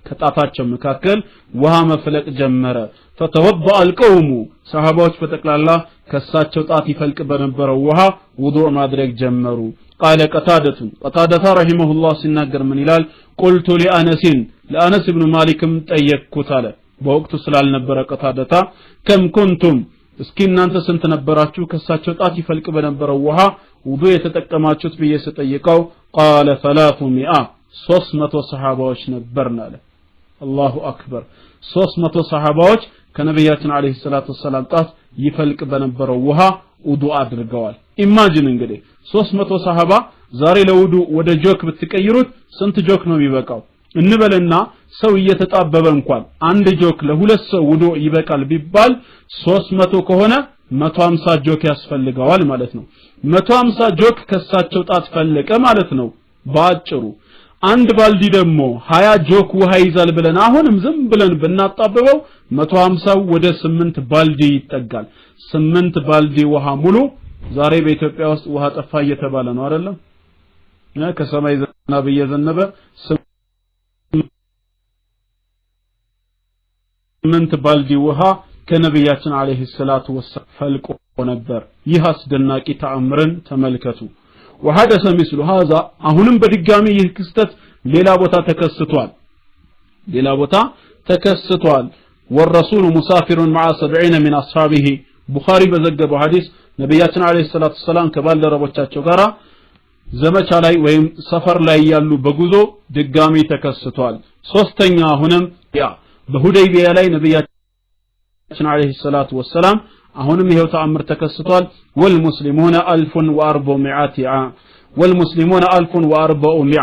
ከጣታቸው መካከል ውሃ መፍለቅ ጀመረ فتوضأ القوم صحابዎች በተቅላላ ከሳቸው ጣት ይፈልቅ በነበረው ውሃ ውዱእ ማድረግ ጀመሩ قال قتادة رحمه الله ሲናገር ምን ይላል قلت لأنس بن مالك ጠየቅኩት አለ በወቅቱ ስላልነበረ ቀታደታ ከም ኩንቱም እስኪ እናንተ ስንት ነበራችሁ ከሳቸው ጣት ይፈልቅ በነበረው ውሃ ውዱእ የተጠቀማችሁት ብዬ ስጠይቀው قال 300 ሰሃባዎች ነበርና አለ አላሁ አክበር 300 ሰሃባዎች ከነብያችን አለይሂ ሰላቱ ወሰለም ጣት ይፈልቅ በነበረው ውሃ ውዱእ አድርገዋል ኢማጂን እንግዲህ 300 ሰሃባ ዛሬ ለውዱእ ወደ ጆክ ብትቀይሩት ስንት ጆክ ነው የሚበቃው እንበልና ሰው እየተጣበበ እንኳን አንድ ጆክ ለሁለት ሰው ውዱእ ይበቃል ቢባል 300 ከሆነ 150 ጆክ ያስፈልገዋል ማለት ነው 150 ጆክ ከሳቸው ጣት ፈለቀ ማለት ነው ባጭሩ አንድ ባልዲ ደግሞ 20 ጆክ ውሃ ይዛል ብለን አሁንም ዝም ብለን ብናጣበበው 150 ወደ 8 ባልዲ ይጠጋል 8 ባልዲ ውሃ ሙሉ ዛሬ በኢትዮጵያ ውስጥ ውሃ ጠፋ እየተባለ ነው አይደለም ከሰማይ ዝናብ እየዘነበ 8 ባልዲ ውሃ ከነብያችን አለይሂ ሰላቱ ወሰለም ፈልቆ ነበር ይህ አስደናቂ ተአምርን ተመልከቱ وحدث مثل هذا አሁንም በድጋሚ ይህ ክስተት ሌላ ቦታ ተከስቷል والرسول مسافر مع 70 من اصحابه ቡኻሪ በዘገበው ሐዲስ ነብያችን አለይሂ ሰላቱ ወሰለም ከባልደረቦቻቸው ጋራ ዘመቻ ላይ ወይም ሰፈር ላይ ያሉ በጉዞ ድጋሚ ተከስቷል ሶስተኛ አሁንም በሁደይቢያ ላይ ነብያችን አለይሂ ሰላቱ ወሰለም አሁንም ይሄው ተአምር ተከስቷል والمسلمون 1400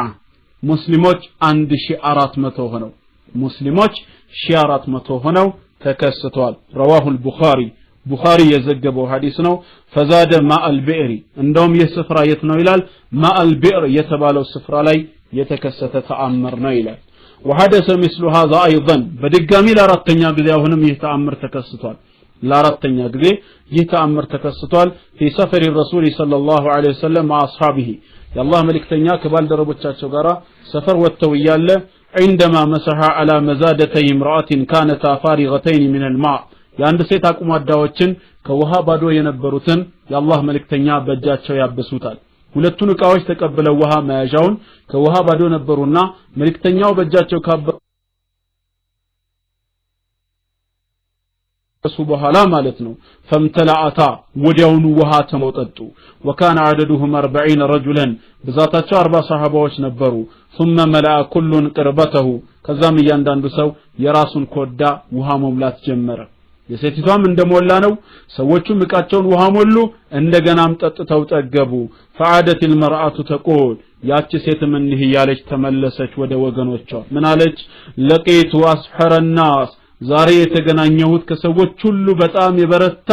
ሙስሊሞች 1400 ሆነው ሙስሊሞች 1400 ሆነው ተከስቷል رواه البخاري ቡኻሪ የዘገበው ሐዲስ ነው فزاد ماء البئر እንደውም የስፍራ የት ነው ይላል ماء البئر የተባለው ስፍራ ላይ የተከሰተ ተአምር ነው ይላል وحدث مثل هذا ايضا በድጋሚ ለአራተኛ ጊዜ አሁንም ይህ ተአምር ተከስቷል ለአራተኛ ጊዜ ይህ ተአምር ተከስቷል في سفر الرسول صلى الله عليه وسلم مع اصحابه የአላህ መልእክተኛ ከባልደረቦቻቸው ጋራ ሰፈር ወጥተው ያለ عندما مسح على مزادتي امراه كانتا فارغتين من الماء የአንድ ሴት አቁማዳዎችን ከውሃ ባዶ የነበሩትን የአላህ መልእክተኛ በእጃቸው ያበሱታል ሁለቱን ዕቃዎች ተቀበለው ውሃ መያዣውን ከውሃ ባዶ ነበሩና መልእክተኛው በእጃቸው ካበሱ በኋላ ማለት ነው ፈምተላአታ ወዲያውኑ ውሃ ተሞጠጡ وكان عددهم 40 رجلا ብዛታቸው 40 ሰሃባዎች ነበሩ ثم ملأ كل قربته ከዛም እያንዳንዱ ሰው የራሱን ኮዳ ውሃ መሙላት ጀመረ የሴቲቷም እንደሞላ ነው ሰዎቹም ዕቃቸውን ውሃ ሞሉ እንደገናም ጠጥተው ጠገቡ فعادت المرأة تقول ያቺ ሴትም እንዲህ ያለች ተመለሰች ወደ ወገኖቿ ምን አለች لقيت أسحر الناس ዛሬ የተገናኘሁት ከሰዎች ሁሉ በጣም የበረታ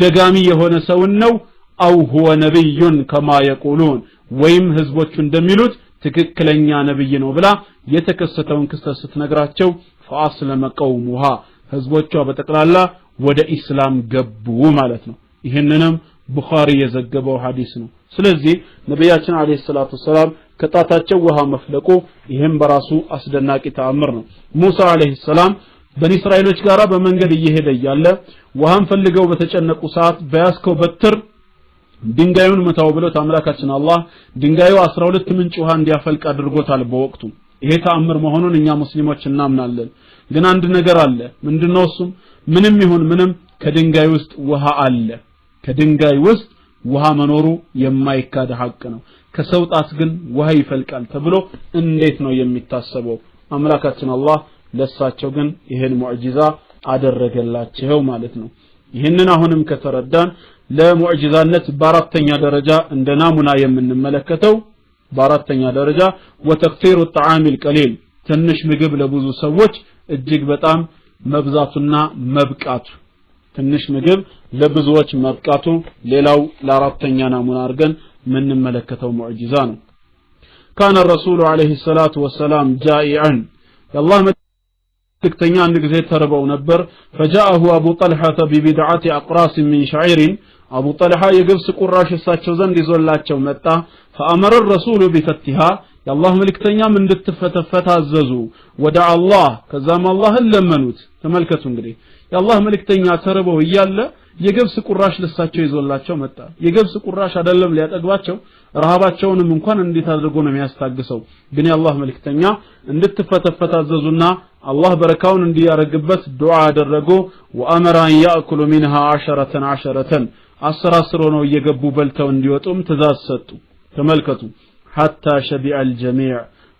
ደጋሚ የሆነ ሰው ነው አው هو نبي كما يقولون ወይም ህዝቦቹ እንደሚሉት ትክክለኛ ነብይ ነው ብላ የተከሰተውን ክስተት ስትነግራቸው فأسلم قومها ህዝቦቿ በተቀላላ ወደ ኢስላም ገቡ ማለት ነው ይሄንንም ቡኻሪ የዘገበው ሐዲስ ነው ስለዚህ ነብያችን አለይሂ ሰላቱ ሰላም ከጣታቸው ውሃ መፍለቁ ይሄም በራሱ አስደናቂ ተአምር ነው ሙሳ አለይሂ ሰላም በኒ እስራኤሎች ጋራ በመንገድ እየሄደ ያለ ውሃን ፈልገው በተጨነቁ ሰዓት በያስከው በትር ድንጋዩን መታው ብለው አምላካችን አላህ ድንጋዩ 12 ምንጭ ውሃ እንዲያፈልቅ አድርጎታል በወቅቱ ይሄ ተአምር መሆኑን እኛ ሙስሊሞች እናምናለን ግን አንድ ነገር አለ ምንድነው እሱም ምንም ይሁን ምንም ከድንጋይ ውስጥ ውሃ አለ ከድንጋይ ውስጥ ውሃ መኖሩ የማይካድ ሐቅ ነው ከሰው ጣት ግን ውሃ ይፈልቃል ተብሎ እንዴት ነው የሚታሰበው አምላካችን አላህ ለሳቸው ግን ይሄን ሙዕጂዛ አደረገላቸው ማለት ነው ይሄንን አሁንም ከተረዳን ለሙዕጂዛነት በአራተኛ ደረጃ እንደ ናሙና የምንመለከተው በአራተኛ ደረጃ ወተክፊሩ الطعام القليل ትንሽ ምግብ ለብዙ ሰዎች እጅግ በጣም መብዛቱና መብቃቱ ትንሽ ምግብ ለብዙዎች መብቃቱ ሌላው ለአራተኛ ናሙና አድርገን የምንመለከተው ሙዕጂዛ ነው كان الرسول عليه الصلاه والسلام جائعا الله መልእክተኛ አንድ ጊዜ ተርበው ነበር فجاءه ابو طلحه ببضعه اقراص من شعير ابو طلحه የገብስ ቁራሽ እሳቸው ዘንድ ይዞላቸው መጣ فامر الرسول بفتها የአላህ መልእክተኛም እንድትፈተፈት አዘዙ ወደ አላህ ከዛም አላህን ለመኑት ተመልከቱ እንግዲህ የአላህ መልእክተኛ ተርበው እያለ የገብስ ቁራሽ ለሳቸው ይዞላቸው መጣ የገብስ ቁራሽ አይደለም ሊያጠግባቸው ረሃባቸውንም እንኳን እንዴት አድርጎ ነው የሚያስታግሰው ግን የአላህ መልእክተኛ እንድትፈተፈት አዘዙና አላህ በረካውን እንዲያረግበት ዱዓ አደረጉ ወአመራ ያእኩሉ منها 10 10 ነው እየገቡ በልተው እንዲወጡም ትእዛዝ ሰጡ ተመልከቱ حتى شبع الجميع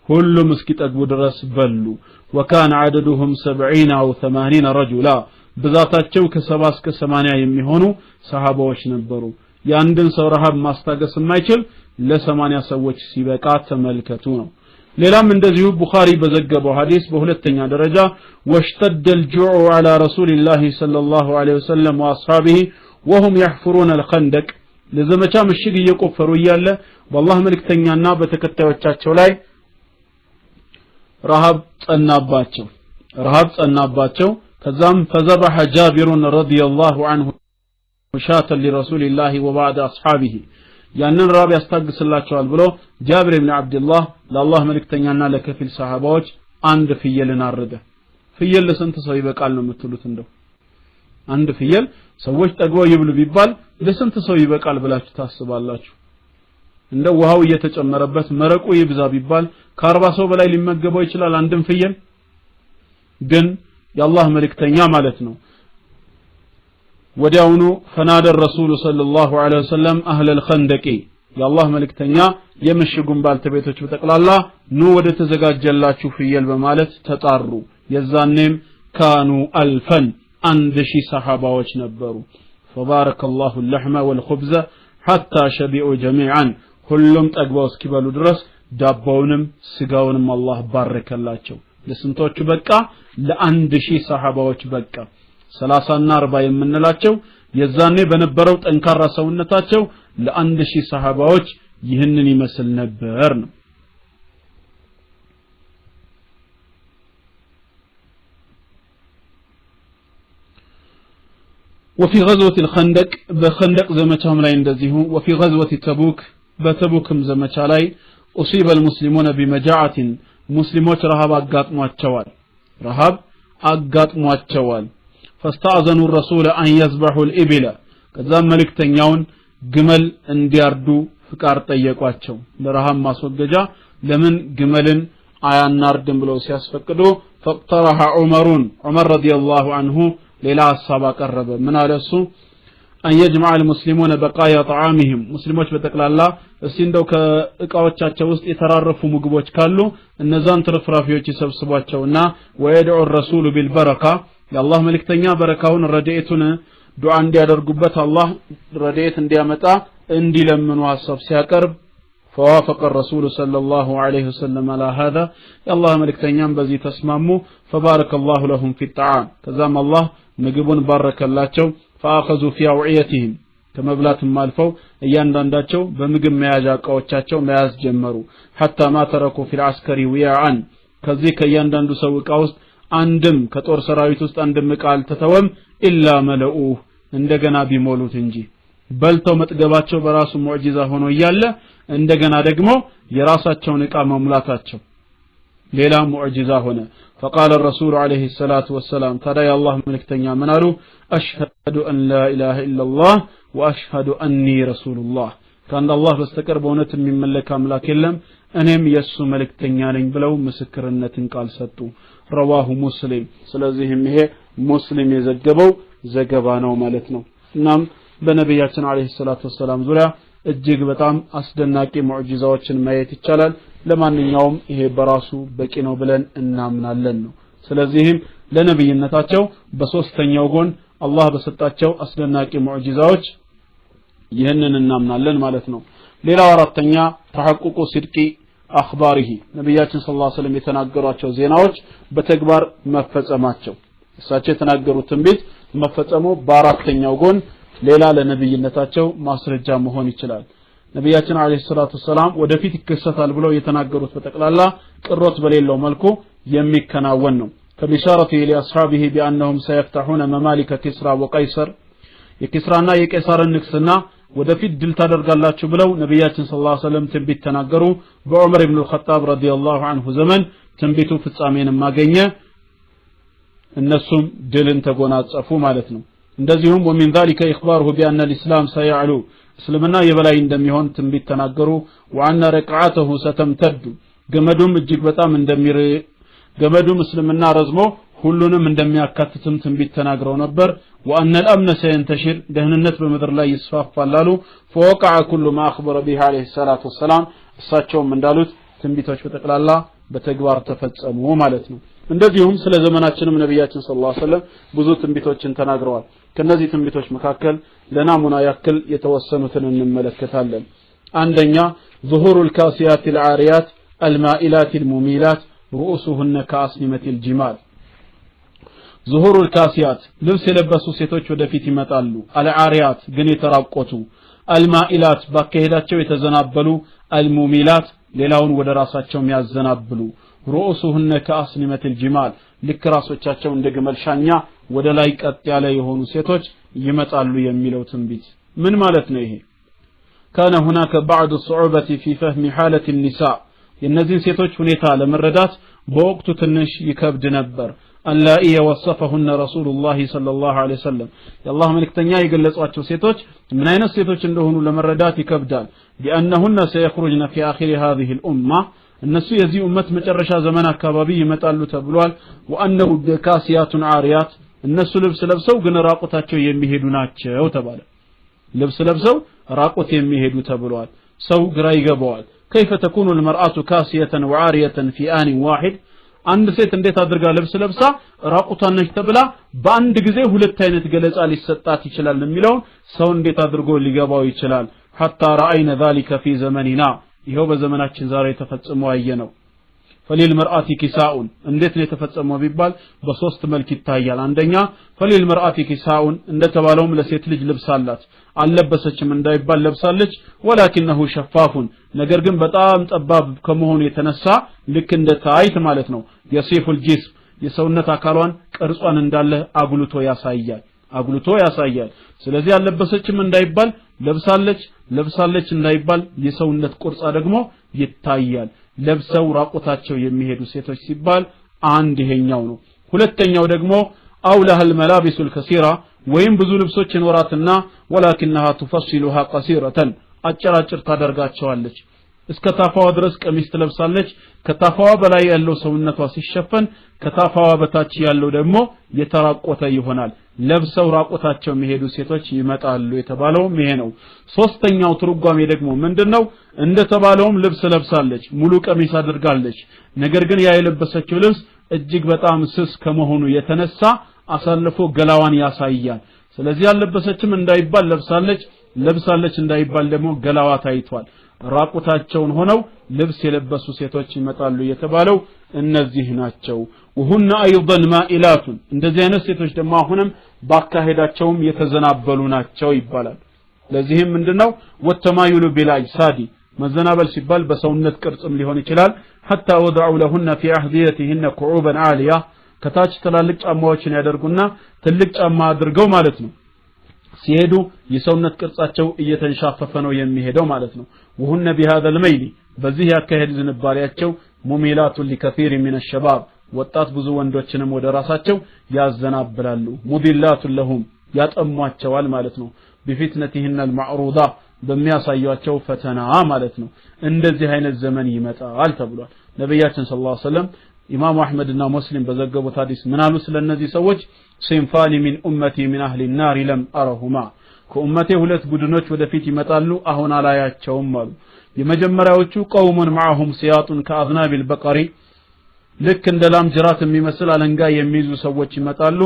ሁሉም እስኪጠግቡ ድረስ በሉ وكان عددهم 70 أو 80 رجلا ብዛታቸው ከ70 እስከ 80 የሚሆኑ ሰሃባዎች ነበሩ ያንድን ሰው ረሃብ ማስታገስ የማይችል ለ80 ሰዎች ሲበቃ ተመልከቱ ነው ሌላም እንደዚሁ ቡኻሪ በዘገበው ሐዲስ በሁለተኛ ደረጃ واشتد الجوع على رسول الله صلى الله عليه وسلم واصحابه وهم يحفرون الخندق ለዘመቻ ምሽግ እየቆፈሩ እያለ በአላህ መልእክተኛና በተከታዮቻቸው ላይ ረሃብ ጸናባቸው ከዛም فذبح جابر رضي الله عنه شاة لرسول الله وبعد اصحابه ያንን ረሃብ ያስታግስላቸዋል ብሎ ጃብር ኢብኑ አብዱላህ ለአላህ መልእክተኛና ለከፊል ሰሃባዎች አንድ ፍየልን አረደ ፍየል ለስንት ሰው ይበቃል ነው የምትሉት እንደው አንድ ፍየል ሰዎች ጠግበው ይብሉ ቢባል ለስንት ሰው ይበቃል ብላችሁ ታስባላችሁ እንደው ውሃው እየተጨመረበት መረቁ ይብዛ ቢባል ከ40 ሰው በላይ ሊመገበው ይችላል አንድም ፍየል ግን የአላህ መልእክተኛ ማለት ነው ወዲያውኑ ፈናደ ረሱል ሰለላሁ ዐለይሂ ወሰለም አህለ الخندق የአላህ መልእክተኛ የምሽጉን ባልተቤቶች በተቀላላ ኑ ወደ ተዘጋጀላችሁ ፍየል በማለት ተጣሩ የዛኔም ካኑ አልፈን 1000 ሰሃባዎች ነበሩ فبارك الله اللحم والخبز حتى شبعوا جميعا ሁሉም ጠግበው እስኪበሉ ድረስ ዳቦውንም ስጋውንም አላህ ባረከላቸው ለስንቶቹ በቃ ለ1000 ሰሃባዎች በቃ 30 እና 40 የምንላቸው የዛኔ በነበረው ጠንካራ ሰውነታቸው ለ1000 ሰሃባዎች ይህንን ይመስል ነበር ነው وفي غزوة الخندق بخندق زمچام ላይ እንደዚሁ وفي غزوة تبوك በተቡክም ዘመቻ ላይ أصيب المسلمون بمجاعة مسلموች ረሃብ አጋጥሟቸዋል فاستأذنوا الرسول أن يذبحوا الإبل ከዛም መልእክተኛውን ግመል እንዲያርዱ ፍቃድ ጠየቋቸው ለረሃብ ማስወገጃ ለምን ግመልን አያናርድም ብለው ሲያስፈቅዱ فاقترح عمر رضي الله عنه ሌላ ሐሳብ አቀረበ ምን አለሱ أن يجمع المسلمون بقايا طعامهم مسلموች በተቀላላ እስቲ እንደው ከእቃዎቻቸው ውስጥ የተራረፉ ምግቦች ካሉ እነዛን ትርፍራፊዎች ይሰብስቧቸውና ويدعو الرسول بالبركة የአላህ መልእክተኛ በረካውን ረድኤቱን ዱዓ እንዲያደርጉበት አላህ ረድኤት እንዲያመጣ እንዲለምኑ ሐሳብ ሲያቀርብ فوافق الرسول صلى الله عليه وسلم على هذا يا الله ملكتنيان بزي تسمامو فبارك الله لهم في الطعام كذا الله ምግቡን ባረከላቸው فاخذوا في اوعيتهم ከመብላት ማልፈው እያንዳንዳቸው በምግብ መያዣ ዕቃዎቻቸው መያዝ ጀመሩ حتى ما تركوا في العسكر ويعا ከዚህ ከእያንዳንዱ ሰው ዕቃ ውስጥ አንድም ከጦር ሰራዊት ውስጥ አንድም ዕቃ አልተተወም إلا ملؤوه እንደገና ቢሞሉት እንጂ በልተው መጥገባቸው በራሱ ሙዕጂዛ ሆኖ እያለ እንደገና ደግሞ የራሳቸውን ዕቃ መሙላታቸው ሌላ ሙዕጂዛ ሆነ فقال الرسول عليه الصلاة والسلام ترى يا الله ملكتنيا منالو أشهد أن لا إله إلا الله وأشهد أني رسول الله كان الله بستكر بونة من ملك أملاك اللهم أنم يسو ملكتنيا لين بلو مسكرنة قال ستو رواه مسلم سلازهم هي مسلم يزجبو زجبانو مالتنا نعم بنبياتنا عليه الصلاة والسلام ዙሪያ እጅግ በጣም አስደናቂ ሙዕጂዛዎችን ማየት ይቻላል ለማንኛውም ይሄ በራሱ በቂ ነው ብለን እናምናለን ነው ስለዚህም ለነብይነታቸው በሶስተኛው ጎን አላህ በሰጣቸው አስደናቂ ሙዕጂዛዎች ይህንን እናምናለን ማለት ነው ሌላው አራተኛ ተሐቁቁ ሲድቂ አኽባሪሂ ነብያችን ሰለላሁ ዐለይሂ ወሰለም የተናገሯቸው ዜናዎች በተግባር መፈጸማቸው እሳቸው የተናገሩት ትንቢት መፈጸሙ በአራተኛው ጎን ሌላ ለነብይነታቸው ማስረጃ መሆን ይችላል ነብያችን አለይሂ ሰላቱ ሰላም ወደፊት ይከሰታል ብለው የተናገሩት በተቀላላ ቅሮት በሌለው መልኩ የሚከናወን ነው ከቢሻረቲ ለአስሐቢሂ ቢአንهم سيفتحون ممالك كسرى وقيصر የኪስራና የቄሳርን ንግስና ወደፊት ድል ታደርጋላችሁ ብለው ነብያችን ሰለላሁ ዐለይሂ ወሰለም ትንቢት ተናገሩ በዑመር ኢብኑ አልኸጣብ ረዲየላሁ ዐንሁ ዘመን ትንቢቱ ፍጻሜንም አገኘ እነሱም ድልን ተጎናጸፉ ማለት ነው እንደዚሁም ومن ذلك اخباره بان الاسلام سيعلو እስልምና የበላይ እንደሚሆን ትንቢት ተናገሩ وان رقعته ستمتد ገመዱም እጅግ በጣም ገመዱም እስልምና ረዝሞ ሁሉንም እንደሚያካትትም ትንቢት ተናግረው ነበር وان الامن سينتشر ደህንነት በመድር ላይ ይስፋፋል አሉ فوقع كل ما اخبر به عليه الصلاه والسلام እሳቸውም እንዳሉት ትንቢቶች በተቀላላ በተግባር ተፈጸሙ ማለት ነው እንደዚሁም ስለ ዘመናችንም ነብያችን ሰለላሁ ዐለይሂ ወሰለም ብዙ ትንቢቶችን ተናግረዋል ከነዚህ ትንቢቶች መካከል ለናሙና ያክል የተወሰኑትን እንመለከታለን አንደኛ ظهور الكاسيات العاريات المائلات المميلات رؤوسهن كأسنمة الجمال ظهور الكاسيات ልብስ የለበሱ ሴቶች ወደፊት ይመጣሉ العاريات ግን የተራቆቱ المائلات ባከሄዳቸው የተዘናበሉ المميلات ሌላውን ወደ ራሳቸው የሚያዘናብሉ رؤوسهن كأسنمة الجمال ለክራሶቻቸው እንደ ግመል ሻኛ ወደ ላይ ቀጥ ያለ የሆኑ ሴቶች ይመጣሉ የሚለው ትንቢት ምን ማለት ነው ይሄ كان هناك بعض الصعوبة في فهم حالة النساء የነዚህ ሴቶች ሁኔታ ለመረዳት በወቅቱ ትንሽ ይከብድ ነበር አላኢ ወصفهن رسول الله صلى الله عليه وسلم የአላህ መልእክተኛ የገለጿቸው ሴቶች ምን አይነት ሴቶች እንደሆኑ ለመረዳት ይከብዳል لانهن سيخرجن في اخر هذه الامه እነሱ የዚህ ኡመት መጨረሻ ዘመን አካባቢ ይመጣሉ ተብሏል وانه كاسيات عاريات እነሱ ልብስ ለብሰው ግን ራቁታቸው የሚሄዱ ናቸው ተባለ ልብስ ለብሰው ራቁት የሚሄዱ ተብሏል ሰው ግራ ይገባዋል كيف تكون المرأة كاسية وعارية في آن واحد አንድ ሴት እንዴት አድርጋ ልብስ ለብሳ ራቁቷን ነች ተብላ በአንድ ጊዜ ሁለት አይነት ገለጻ ሊሰጣት ይችላል የሚለው ሰው እንዴት አድርጎ ሊገባው ይችላል حتى رأينا ذلك في زمننا ይሄው በዘመናችን ዛሬ ተፈጽሞ አየነው فللمرأة كساء እንዴት ነው የተፈጸመው ቢባል በሶስት መልክ ይታያል አንደኛ فللمرأة كساء እንደተባለውም ለሴት ልጅ ልብስ አላት አልለበሰችም እንዳይባል ለብሳለች ولكنه شفاف ነገር ግን በጣም ጠባብ ከመሆኑ የተነሳ ልክ እንደ ታይት ማለት ነው يصف الجسم የሰውነት አካሏን ቅርጿን እንዳለ አጉልቶ ያሳያል ስለዚህ አልለበሰችም እንዳይባል ለብሳለች እንዳይባል የሰውነት ቁርጻ ደግሞ ይታያል ለብሰው ራቁታቸው የሚሄዱ ሴቶች ሲባል አንድ ይሄኛው ነው ሁለተኛው ደግሞ አውላህ الملابس الكثيرة ወይም ብዙ ልብሶች ይኖራትና ولكنها تفصلها قصيرة አጭራጭር ታደርጋቸዋለች እስከ ታፋዋ ድረስ ቀሚስ ትለብሳለች ከታፋዋ በላይ ያለው ሰውነቷ ሲሸፈን ከታፋዋ በታች ያለው ደግሞ የተራቆተ ይሆናል ለብሰው ራቆታቸው የሚሄዱ ሴቶች ይመጣሉ የተባለው ይሄ ነው ሶስተኛው ትርጓሜ ደግሞ ምንድነው እንደተባለውም ልብስ ለብሳለች ሙሉ ቀሚስ አድርጋለች ነገር ግን ያ የለበሰችው ልብስ እጅግ በጣም ስስ ከመሆኑ የተነሳ አሳልፎ ገላዋን ያሳያል ስለዚህ ያለበሰችም እንዳይባል ለብሳለች እንዳይባል ደግሞ ገላዋ ታይቷል ራቁታቸውን ሆነው ልብስ የለበሱ ሴቶች ይመጣሉ የተባለው እነዚህ ናቸው وهن ايضا مائلات እንደዚህ አይነት ሴቶች ደግሞ አሁንም ባካሄዳቸውም የተዘናበሉ ናቸው ይባላል ለዚህም ምንድነው ወተማዩሉ ቢላጅሳዲ መዘናበል ሲባል በሰውነት ቅርጽም ሊሆን ይችላል حتى وضعوا لهن في احذيتهن كعوبا عاليه ከታች ትላልቅ ጫማዎችን ያደርጉና ትልቅ ጫማ አድርገው ማለት ነው ሲሄዱ የሰውነት ቅርጻቸው እየተንሻፈፈ ነው የሚሄደው ማለት ነው وهن بهذا الميل በዚህ ያካሄድ ዝንባሪያቸው ሙሚላቱ لكثير من الشباب ወጣት ብዙ ወንዶችንም ወደ ራሳቸው ያዘናብላሉ ሙዲላቱ ለሁም ያጠሟቸዋል ማለት ነው بفتنتهن المعروضه በሚያሳያቸው ፈተና ማለት ነው እንደዚህ አይነት ዘመን ይመጣል ተብሏል ነብያችን ሰለላሁ ዐለይሂ ወሰለም ኢማም አህመድ እና ሙስሊም በዘገቡት ሐዲስ ምን አሉ ስለነዚህ ሰዎች ሲንፋኒ ሚን ኡመቲ ሚን አህሊ النار لم ارهما ከኡመቴ ሁለት ቡድኖች ወደፊት ይመጣሉ አሁን አላያቸውም አሉ የመጀመሪያዎቹ ቀውሙን معهم سياط كاذناب البقر ልክ እንደ ላም ጅራት የሚመስል አለንጋ የሚይዙ ሰዎች ይመጣሉ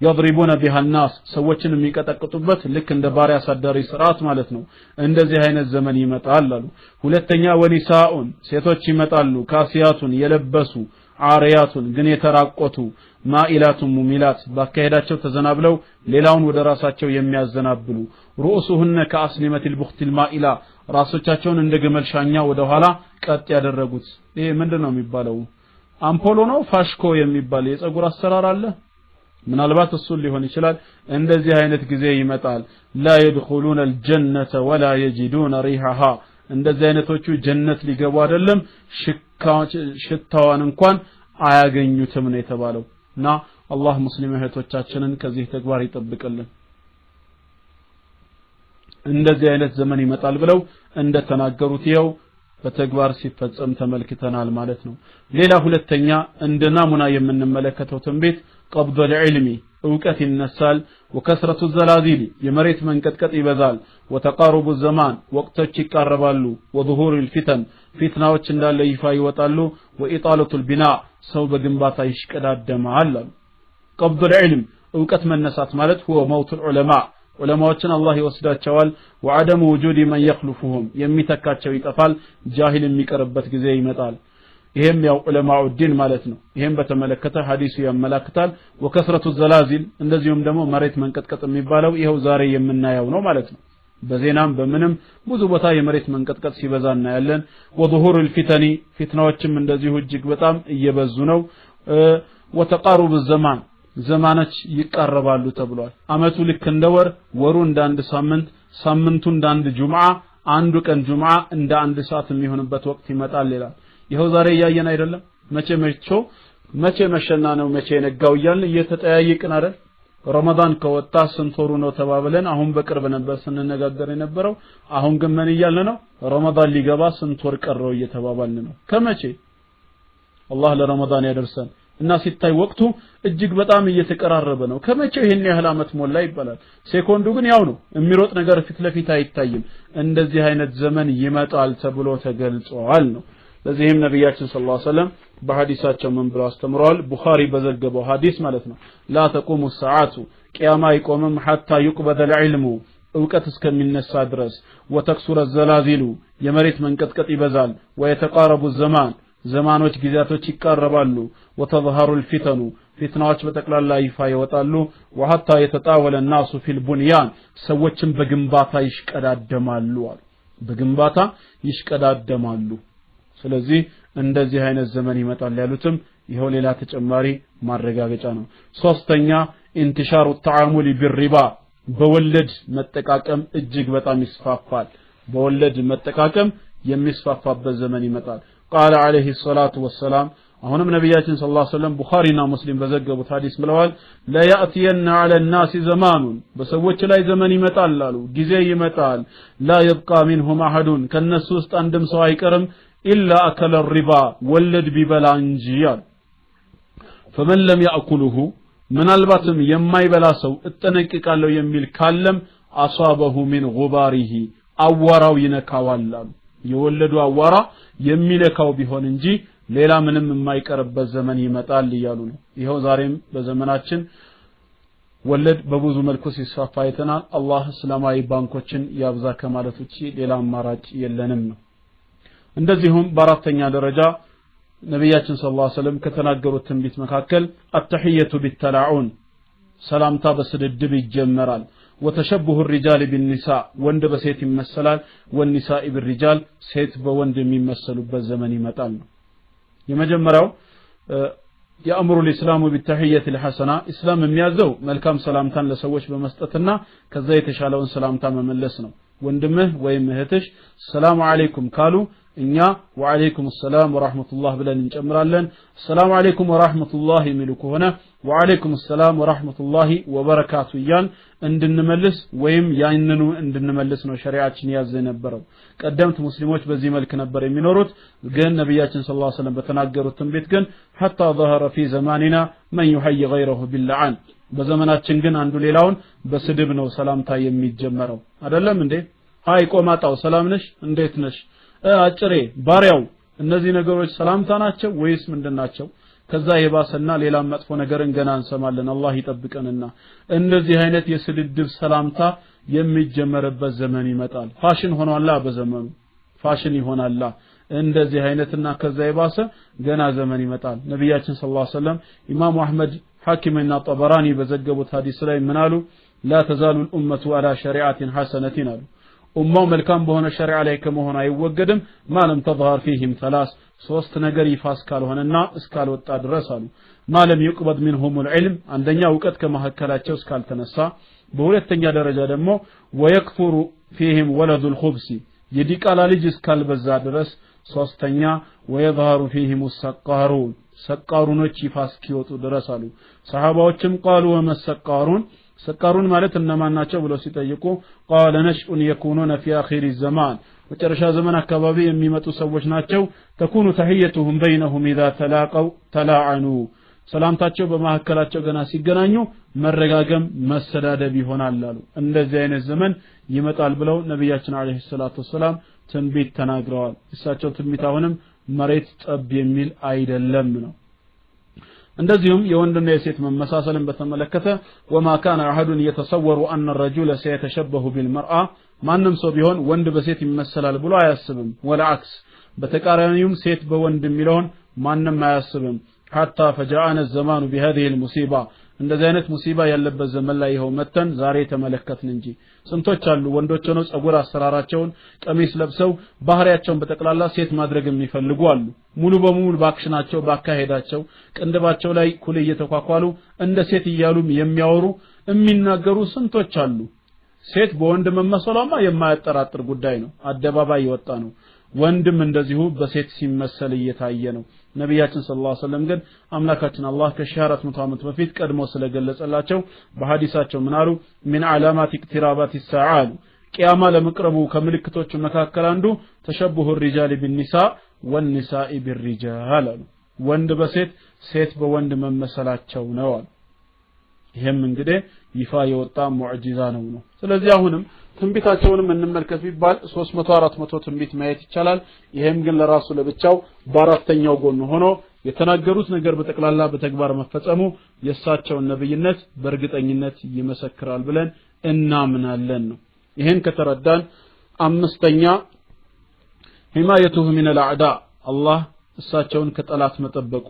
يضربون بها الناس ሰዎችን የሚቀጠቅጡበት ልክ እንደ ባሪያ አሳዳሪ ስርዓት ማለት ነው እንደዚህ አይነት ዘመን ይመጣል አሉ ሁለተኛ ወኒሳኡን ሴቶች ይመጣሉ ካሲያቱን የለበሱ عارياتun ግን የተራቆቱ ማኢላቱን ሙሚላት ባካሄዳቸው ተዘናብለው ሌላውን ወደ ራሳቸው የሚያዘናብሉ رؤوسهن كأسنمة البخت المائلة ራሶቻቸውን እንደ ግመል ሻኛ ወደ ኋላ ቀጥ ያደረጉት ይሄ ምንድነው የሚባለው አምፖሎ ነው ፋሽኮ የሚባል የፀጉር አሰራር አለ ምናልባት እሱ ሊሆን ይችላል እንደዚህ አይነት ጊዜ ይመጣል لا يدخلون الجنة ولا يجدون ريحها እንደዚህ አይነቶቹ ጀነት ሊገቡ አይደለም ሽታዋን እንኳን አያገኙትም ነው የተባለውና አላህ ሙስሊም እህቶቻችንን ከዚህ ተግባር ይጠብቅልን እንደዚህ አይነት ዘመን ይመጣል ብለው እንደተናገሩት ይኸው በተግባር ሲፈጸም ተመልክተናል ማለት ነው ሌላ ሁለተኛ እንደ ናሙና የምንመለከተው ትንቢት ቀብድ العلم ዕውቀት ይነሳል ወከስረቱ الزلازل የመሬት መንቀጥቀጥ ይበዛል ወተቃረቡ الزمان ወቅቶች ይቃረባሉ وظهور الفتن ፊትናዎች እንዳለ ይፋ ይወጣሉ وإطالة البناء ሰው በግንባታ ይሽቀዳደማል ቀብድ العلم ዕውቀት መነሳት ማለት هو موت العلماء ዑለማዎችን አላህ ይወስዳቸዋል وعدم وجود من يخلفهم የሚተካቸው ይጠፋል ጃሂል የሚቀርበት ጊዜ ይመጣል ይሄም ያው ዑለማው ዲን ማለት ነው ይሄም በተመለከተ ሐዲሱ ያመላክታል ወከስረቱ الزلازل እንደዚሁም ደግሞ መሬት መንቀጥቀጥ የሚባለው ይሄው ዛሬ የምናየው ነው ማለት ነው በዜናም በምንም ብዙ ቦታ የመሬት መንቀጥቀጥ ሲበዛ እናያለን وظهور الفتن ፊትናዎችም እንደዚሁ እጅግ በጣም እየበዙ ነው وتقارب الزمان ዘማኖች ይቃረባሉ ተብሏል አመቱ ልክ እንደ ወሩ እንደ አንድ ሳምንቱ እንደ አንድ ጁምዓ አንዱ ቀን ጁምዓ እንደ አንድ ሰዓት የሚሆንበት ወቅት ይመጣል ይላል ይሄው ዛሬ ያየን አይደለም መቼ መሸና ነው መቼ ነጋው ይያልን እየተጠያየቅን አይደል ረመዳን ከወጣ ስንት ወሩ ነው ተባብለን አሁን በቅርብ ነበር ስንነጋገር የነበረው አሁን ግን ምን ይያልን ነው ረመዳን ሊገባ ስንት ወር ቀረው እየተባባልን ነው ከመቼ አላህ ለረመዳን ያደርሰን እና ሲታይ ወቅቱ እጅግ በጣም እየተቀራረበ ነው ከመቼው ይሄን ያህል አመት ሞላ ይባላል ሴኮንዱ ግን ያው ነው የሚሮጥ ነገር ፊት ለፊት አይታይም እንደዚህ አይነት ዘመን ይመጣል ተብሎ ተገልጿል ነው ለዚህም ነብያችን ሰለላሁ ዐለይሂ ወሰለም በሐዲሳቸው ምን ብለው አስተምረዋል ቡኻሪ በዘገበው ሐዲስ ማለት ነው لا تقوم الساعه ቂያማ ይቆምም حتى يقبض العلم ዕውቀት እስከሚነሳ ድረስ وتكسر الزلازل የመሬት መንቀጥቀጥ ይበዛል ويتقارب الزمان ዘማኖች ጊዜያቶች ይቃረባሉ وتظهر الفتن ፊትናዎች በተቀላላ ይፋ ይወጣሉ وحتى يتطاول الناس في البنيان ሰዎችም በግንባታ ይሽቀዳደማሉ በግንባታ ይሽቀዳደማሉ ስለዚህ እንደዚህ አይነት ዘመን ይመጣል ያሉትም ይሄው ሌላ ተጨማሪ ማረጋገጫ ነው ሶስተኛ انتشار التعامل بالربا በወለድ መጠቃቀም እጅግ በጣም ይስፋፋል በወለድ መጠቃቀም የሚስፋፋበት ዘመን ይመጣል قال عليه الصلاه والسلام አሁንም ነብያችን ሰለላሁ ዐለይሂ ወሰለም ቡኻሪና ሙስሊም በዘገቡት ሐዲስ ብለዋል لا ياتين على الناس زمان በሰዎች ላይ ዘመን ይመጣል አሉ ጊዜ ይመጣል لا يبقى منهم احد ከነሱ ውስጥ አንድም ሰው አይቀርም الا اكل الربا ወለድ ቢበላ እንጂ ያል فمن لم ياكله ምናልባትም የማይበላ ሰው እጠነቅቃለሁ የሚል ካለም አሷበሁ من غباره አዋራው ይነካዋል የወለዱ አዋራ የሚነካው ቢሆን እንጂ ሌላ ምንም የማይቀርበት ዘመን ይመጣል ይያሉ ነው ይሄው ዛሬም በዘመናችን ወለድ በብዙ መልኩ ሲስፋፋ አይተናል አላህ እስላማዊ ባንኮችን ያብዛ ከማለት ውጪ ሌላ አማራጭ የለንም ነው እንደዚሁም በአራተኛ ደረጃ ነብያችን ሰለላሁ ዐለይሂ ወሰለም ከተናገሩት ትንቢት መካከል التحيه بالتلاعن ሰላምታ በስድድብ ይጀመራል وتشبه الرجال بالنساء ወንድ በሴት ይመሰላል والنساء بالرجال ሴት በወንድ የሚመሰሉበት ዘመን ይመጣል ነው የመጀመሪያው يأمر الإسلام بالتحية الحسنة إسلام የሚያዘው መልካም ሰላምታን ለሰዎች በመስጠትና ከዛ የተሻለውን ሰላምታ መመለስ ነው ወንድምህ ወይም እህትሽ ሰላም አለይኩም ካሉ እኛ ወአለይኩም ሰላም ወራህመቱላህ ብለን እንጨምራለን ሰላም አለይኩም ወራህመቱላህ የሚሉ ከሆነ ወአለይኩም ሰላም ወራህመቱላህ ወበረካቱ ያን እንድንመልስ ወይም ያንኑ እንድንመልስ ነው ሸሪዓችን ያዘነበረው ቀደምት ሙስሊሞች በዚህ መልኩ ነበር የሚኖሩት ግን ነብያችን ሰለላሁ ዐለይሂ ወሰለም በተናገሩት ትንቢት ግን حتى ظهر في زماننا من يحيي غيره باللعن በዘመናችን ግን አንዱ ሌላውን በስድብ ነው ሰላምታ የሚጀመረው አይደለም እንዴ አይ ቆማጣው ሰላም ነሽ እንዴት ነሽ አጭሬ ባሪያው እነዚህ ነገሮች ሰላምታ ናቸው ወይስ ምንድናቸው ከዛ የባሰና ሌላ መጥፎ ነገርን ገና እንሰማለን አላህ ይጠብቀንና እንደዚህ አይነት የስድድብ ሰላምታ የሚጀመርበት ዘመን ይመጣል ፋሽን ሆኗላ በዘመኑ ፋሽን ይሆናላ እንደዚህ አይነትና ከዛ የባሰ ገና ዘመን ይመጣል ነብያችን ሰለላሁ ዐለይሂ ወሰለም ኢማሙ አህመድ ሐኪምና ጠበራኒ በዘገቡት ሐዲስ ላይ ምን አሉ لا تزال الامه على شريعه حسنه አሉ ኡማው መልካም በሆነ ሸሪዓ ላይ ከመሆን አይወገድም ማለም ተظهر فيهم ثلاث ሶስት ነገር ይፋ እስካልሆነና እስካልወጣ ድረስ አሉ ማለም ይقبض منهم العلم አንደኛ ዕውቀት ከመሐከላቸው እስካልተነሳ በሁለተኛ ደረጃ ደግሞ ويكفر فيهم ولد الخبث የዲቃላ ልጅ እስካልበዛ ድረስ ሶስተኛ ويظهر فيهم السقارون ሰቃሩኖች ይፋ እስኪወጡ ድረስ አሉ ሰሃባዎችም قالوا وما السقارون ሰቃሩን ማለት እነማን ናቸው ብለው ሲጠይቁ قال نشء يكونون في اخر الزمان መጨረሻ ዘመን አካባቢ የሚመጡ ሰዎች ናቸው تكون تحيتهم بينهم اذا تلاقوا تلاعنوا ሰላምታቸው በማሐከላቸው ገና ሲገናኙ መረጋገም መሰዳደብ ይሆናል አሉ እንደዚህ አይነት ዘመን ይመጣል ብለው ነብያችን አለይሂ ሰላቱ ሰላም ትንቢት ተናግረዋል እሳቸው ትንቢት አሁንም መሬት ጠብ የሚል አይደለም ነው እንደዚሁም የወንድና የሴት መመሳሰልን በተመለከተ وما كان احد يتصور ان الرجل سيتشبه بالمرأة ማንም ሰው ቢሆን ወንድ በሴት ይመሰላል ብሎ አያስብም ወላክስ በተቃራኒውም ሴት በወንድ የሚለውን ማንም አያስብም حتى فجاءنا الزمان بهذه المصيبه እንደዚህ አይነት ሙሲባ ያለበት ዘመን ላይ ይኸው መተን ዛሬ ተመለከትን እንጂ ስንቶች አሉ ወንዶች ሆነው ጸጉር አሰራራቸውን ቀሚስ ለብሰው ባህሪያቸውን በተቀላላ ሴት ማድረግ የሚፈልጉ አሉ ሙሉ በሙሉ ባክሽናቸው ባካሄዳቸው ቅንድባቸው ላይ ኩል እየተኳኳሉ እንደ ሴት ይያሉም የሚያወሩ የሚናገሩ ስንቶች አሉ ሴት በወንድ መመሰሏማ የማያጠራጥር ጉዳይ ነው አደባባይ ይወጣ ነው ወንድም እንደዚሁ በሴት ሲመሰል እየታየ ነው ነብያችን ሰለላሁ ዐለይሂ ወሰለም ግን አምላካችን አላህ ከ1400 ዓመት በፊት ቀድሞ ስለገለጸላቸው በሐዲሳቸው ምን አሉ من علامات اقترابات الساعه ቂያማ ለመቅረቡ ከምልክቶቹ መካከል አንዱ ተሸብሁ الرجال بالنساء والنساء بالرجال ወንድ በሴት ሴት በወንድ መመሰላቸው ነው ይሄም እንግዲህ ይፋ የወጣ ሙዕጂዛ ነው ስለዚህ አሁንም ትንቢታቸውንም እንመልከት ቢባል 300 400 ትንቢት ማየት ይቻላል ይሄም ግን ለራሱ ለብቻው በአራተኛው ጎን ሆኖ የተናገሩት ነገር በተቀላላ በተግባር መፈጸሙ የሳቸውን ነብይነት በእርግጠኝነት ይመሰክራል ብለን እናምናለን ነው ይሄን ከተረዳን አምስተኛ ሂማየቱሁ ሚን الأعداء አላህ እሳቸውን ከጠላት መጠበቁ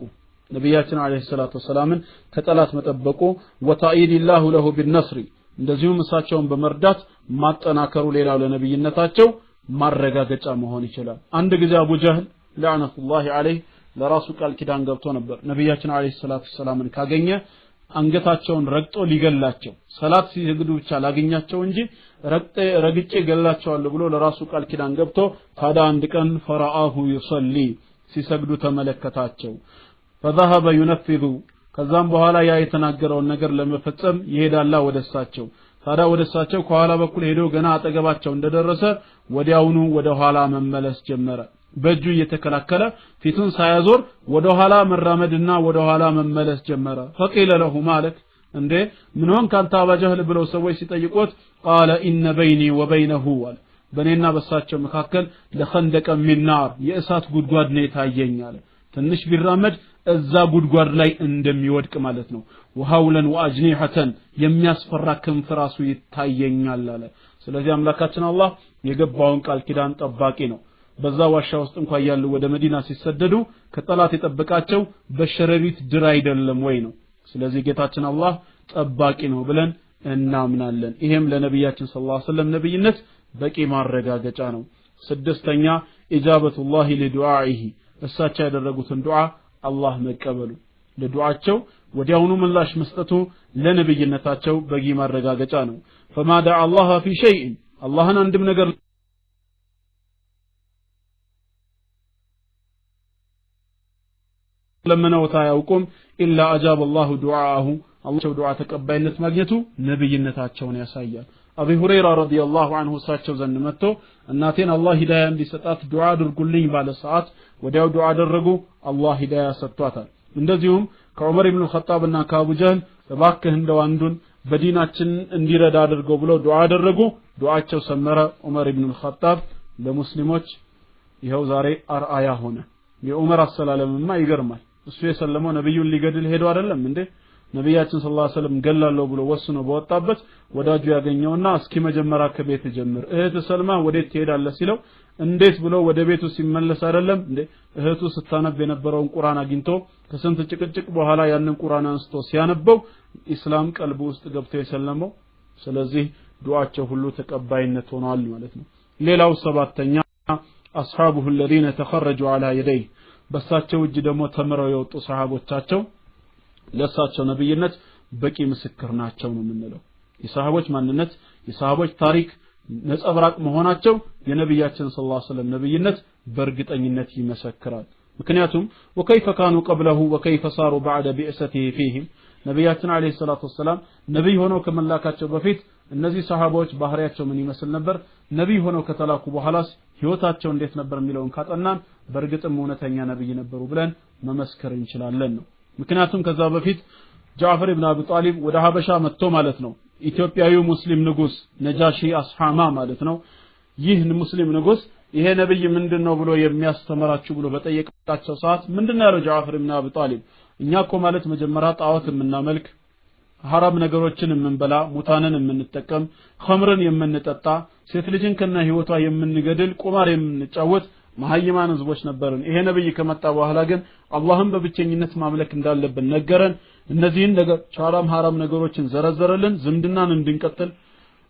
ነብያችን አለይሂ ሰላቱ ወሰላምን ከጠላት መጠበቁ ወታኢዲላሁ ለሁ بالنصر እንደዚሁም እሳቸውን በመርዳት ማጠናከሩ ሌላው ለነብይነታቸው ማረጋገጫ መሆን ይችላል አንድ ጊዜ አቡ ጀህል ለعنቱላሂ ዐለይሂ ለራሱ ቃል ኪዳን ገብቶ ነበር ነብያችን አለይሂ ሰላቱ ወሰላምን ካገኘ አንገታቸውን ረግጦ ሊገላቸው ሰላት ሲሰግዱ ብቻ ላገኛቸው እንጂ ረግጬ ገላቸዋለሁ ብሎ ለራሱ ቃል ኪዳን ገብቶ ታዲያ አንድ ቀን ፈራአሁ ይصلي ሲሰግዱ ተመለከታቸው فذهب ينفذ ከዛም በኋላ ያ የተናገረውን ነገር ለመፈጸም ይሄዳላ ወደሳቸው ታዲያ ወደሳቸው ከኋላ በኩል ሄዶ ገና አጠገባቸው እንደደረሰ ወዲያውኑ ወደ ኋላ መመለስ ጀመረ በእጁ እየተከላከለ ፊቱን ሳያዞር ወደ ኋላ መራመድና ወደ ኋላ መመለስ ጀመረ فقيل له مالك እንዴ ምን ሆን ካንተ አባጀህል ብለው ሰዎች ሲጠይቁት قال ان بيني وبينه በኔና በሳቸው መካከል ለخندق من نار የእሳት ጉድጓድ ነው ታየኛል ትንሽ ቢራመድ እዛ ጉድጓድ ላይ እንደሚወድቅ ማለት ነው ወሃውለን ወአጅኒሐተን የሚያስፈራ ክንፍ ራሱ ይታየኛል አለ ስለዚህ አምላካችን አላህ የገባውን ቃል ኪዳን ጠባቂ ነው በዛ ዋሻ ውስጥ እንኳን ያሉ ወደ መዲና ሲሰደዱ ከጠላት የጠበቃቸው በሸረሪት ድር አይደለም ወይ ነው ስለዚህ ጌታችን አላህ ጠባቂ ነው ብለን እናምናለን ይሄም ለነብያችን ሰለላሁ ዐለይሂ ወሰለም ነብይነት በቂ ማረጋገጫ ነው ስድስተኛ ኢጃበቱላሂ ለዱዓኢሂ እሳቸው ያደረጉትን ዱዓ አላህ መቀበሉ ለዱዓቸው ወዲያውኑ ምላሽ መስጠቱ ለነብይነታቸው በቂ ማረጋገጫ ነው فما دعا الله في شيء አላህን አንድም ነገር ለምነው ታያውቁም ኢላ አጃበ الله دعاءه አላህ ዱዓ ተቀባይነት ማግኘቱ ነብይነታቸውን ያሳያል አቡ ሁረይራ ረዲየላሁ ዐንሁ ሳቸው ዘንድ መጥቶ እናቴን አላህ ሂዳያ እንዲሰጣት ዱዓ አድርጉልኝ ባለ ሰዓት ወዲያው ዱዓ አደረጉ አላህ ሂዳያ ሰጥቷታል እንደዚሁም ከዑመር ኢብኑ ኸጣብ እና ከአቡ ጀህል እባክህ እንደው አንዱን በዲናችን እንዲረዳ አድርገው ብለው ዱዓ አደረጉ ዱዓቸው ሰመረ ዑመር ኢብኑ ኸጣብ ለሙስሊሞች ይሄው ዛሬ አርአያ ሆነ የዑመር አሰላለምማ ይገርማል እሱ የሰለመው ነብዩን ሊገድል ሄዶ አይደለም እንዴ ነብያችን ሰለላሁ ዐለይሂ ወሰለም ገላለው ብሎ ወስኖ በወጣበት ወዳጁ ያገኘውና እስኪ መጀመሪያ ከቤት ጀምር እህት ሰልማ ወዴት ትሄዳለህ ሲለው እንዴት ብሎ ወደ ቤቱ ሲመለስ አይደለም እንዴ እህቱ ስታነብ የነበረውን ቁርአን አግኝቶ ከስንት ጭቅጭቅ በኋላ ያንን ቁርአን አንስቶ ሲያነበው ኢስላም ቀልቡ ውስጥ ገብቶ የሰለመው ስለዚህ ዱዓቸው ሁሉ ተቀባይነት ሆኗል ማለት ነው ሌላው ሰባተኛ አስሐቡሁ الذين تخرجوا على يديه በሳቸው እጅ ደግሞ ተምረው የወጡ ሰሃቦቻቸው ለሳቸው ነብይነት በቂ ምስክር ናቸው ነው የምንለው የሰሃቦች ማንነት የሰሃቦች ታሪክ ነጸብራቅ መሆናቸው የነብያችን ሰለላሁ ዐለይሂ ወሰለም ነብይነት በእርግጠኝነት ይመሰክራል ምክንያቱም وكيف كانوا قبله وكيف صاروا بعد بعثته فيهم ነብያችን አለይሂ ሰላቱ ወሰለም ነብይ ሆነው ከመላካቸው በፊት እነዚህ ሰሃቦች ባህሪያቸው ምን ይመስል ነበር ነብይ ሆነው ከተላኩ በኋላስ ህይወታቸው እንዴት ነበር የሚለውን ካጠናን በእርግጥም እውነተኛ ነብይ ነበሩ ብለን መመስከር እንችላለን ነው ምክንያቱም ከዛ በፊት ጃዕፈር ኢብኑ አቢ ጣሊብ ወደ ሀበሻ መጥቶ ማለት ነው ኢትዮጵያዊው ሙስሊም ንጉስ ነጃሺ አስሐማ ማለት ነው ይህ ሙስሊም ንጉስ ይሄ ነብይ ምንድነው ብሎ የሚያስተምራችሁ ብሎ በጠየቃቸው ሰዓት ምንድነው ያለው ጃዕፈር ኢብኑ አቢ ጣሊብ እኛኮ ማለት መጀመሪያ ጣዖት የምናመልክ ሐራም ነገሮችን የምንበላ ሙታንን የምንጠቀም ኸምርን የምንጠጣ ሴት ልጅን ከነ ህይወቷ የምንገድል ቁማር የምንጫወት መሐይማን ህዝቦች ነበርን ይሄ ነብይ ከመጣ በኋላ ግን አላህን በብቸኝነት ማምለክ እንዳለብን ነገረን እነዚህን ነገር ሐራም ነገሮችን ዘረዘረልን ዝምድናን እንድንቀጥል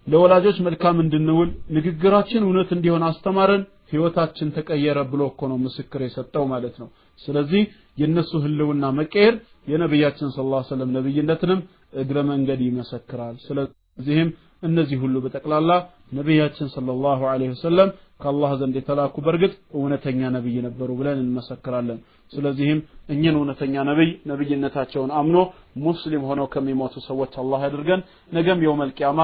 ለወላጆች መልካም እንድንውል ንግግራችን እውነት እንዲሆን አስተማረን ህይወታችን ተቀየረ ብሎ እኮ ነው ምስክር የሰጠው ማለት ነው ስለዚህ የነሱ ህልውና መቀየር የነብያችን ሰለላሁ ዐለይሂ ወሰለም ነብይነትንም እግረ መንገድ ይመሰክራል ስለዚህም እነዚህ ሁሉ በተቀላላ ነብያችን ሰለላሁ ዐለይሂ ወሰለም ከአላህ ዘንድ የተላኩ በርግጥ እውነተኛ ነብይ ነበሩ ብለን እንመሰክራለን ስለዚህም እኛን እውነተኛ ነብይነታቸውን አምኖ ሙስሊም ሆነው ከሚሞቱ ሰዎች አላህ ያድርገን ነገም የውመል ቂያማ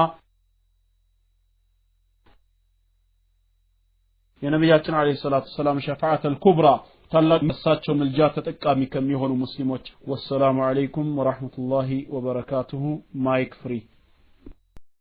የነብያችን አለይሂ ሰላቱ ሰላም ሸፋዓተል ኩብራ ታላቅ መሳቸው ምልጃ ተጠቃሚ ከሚሆኑ ሙስሊሞች ወሰላሙ አለይኩም ወራህመቱላሂ ወበረካቱሁ ማይክ ፍሪ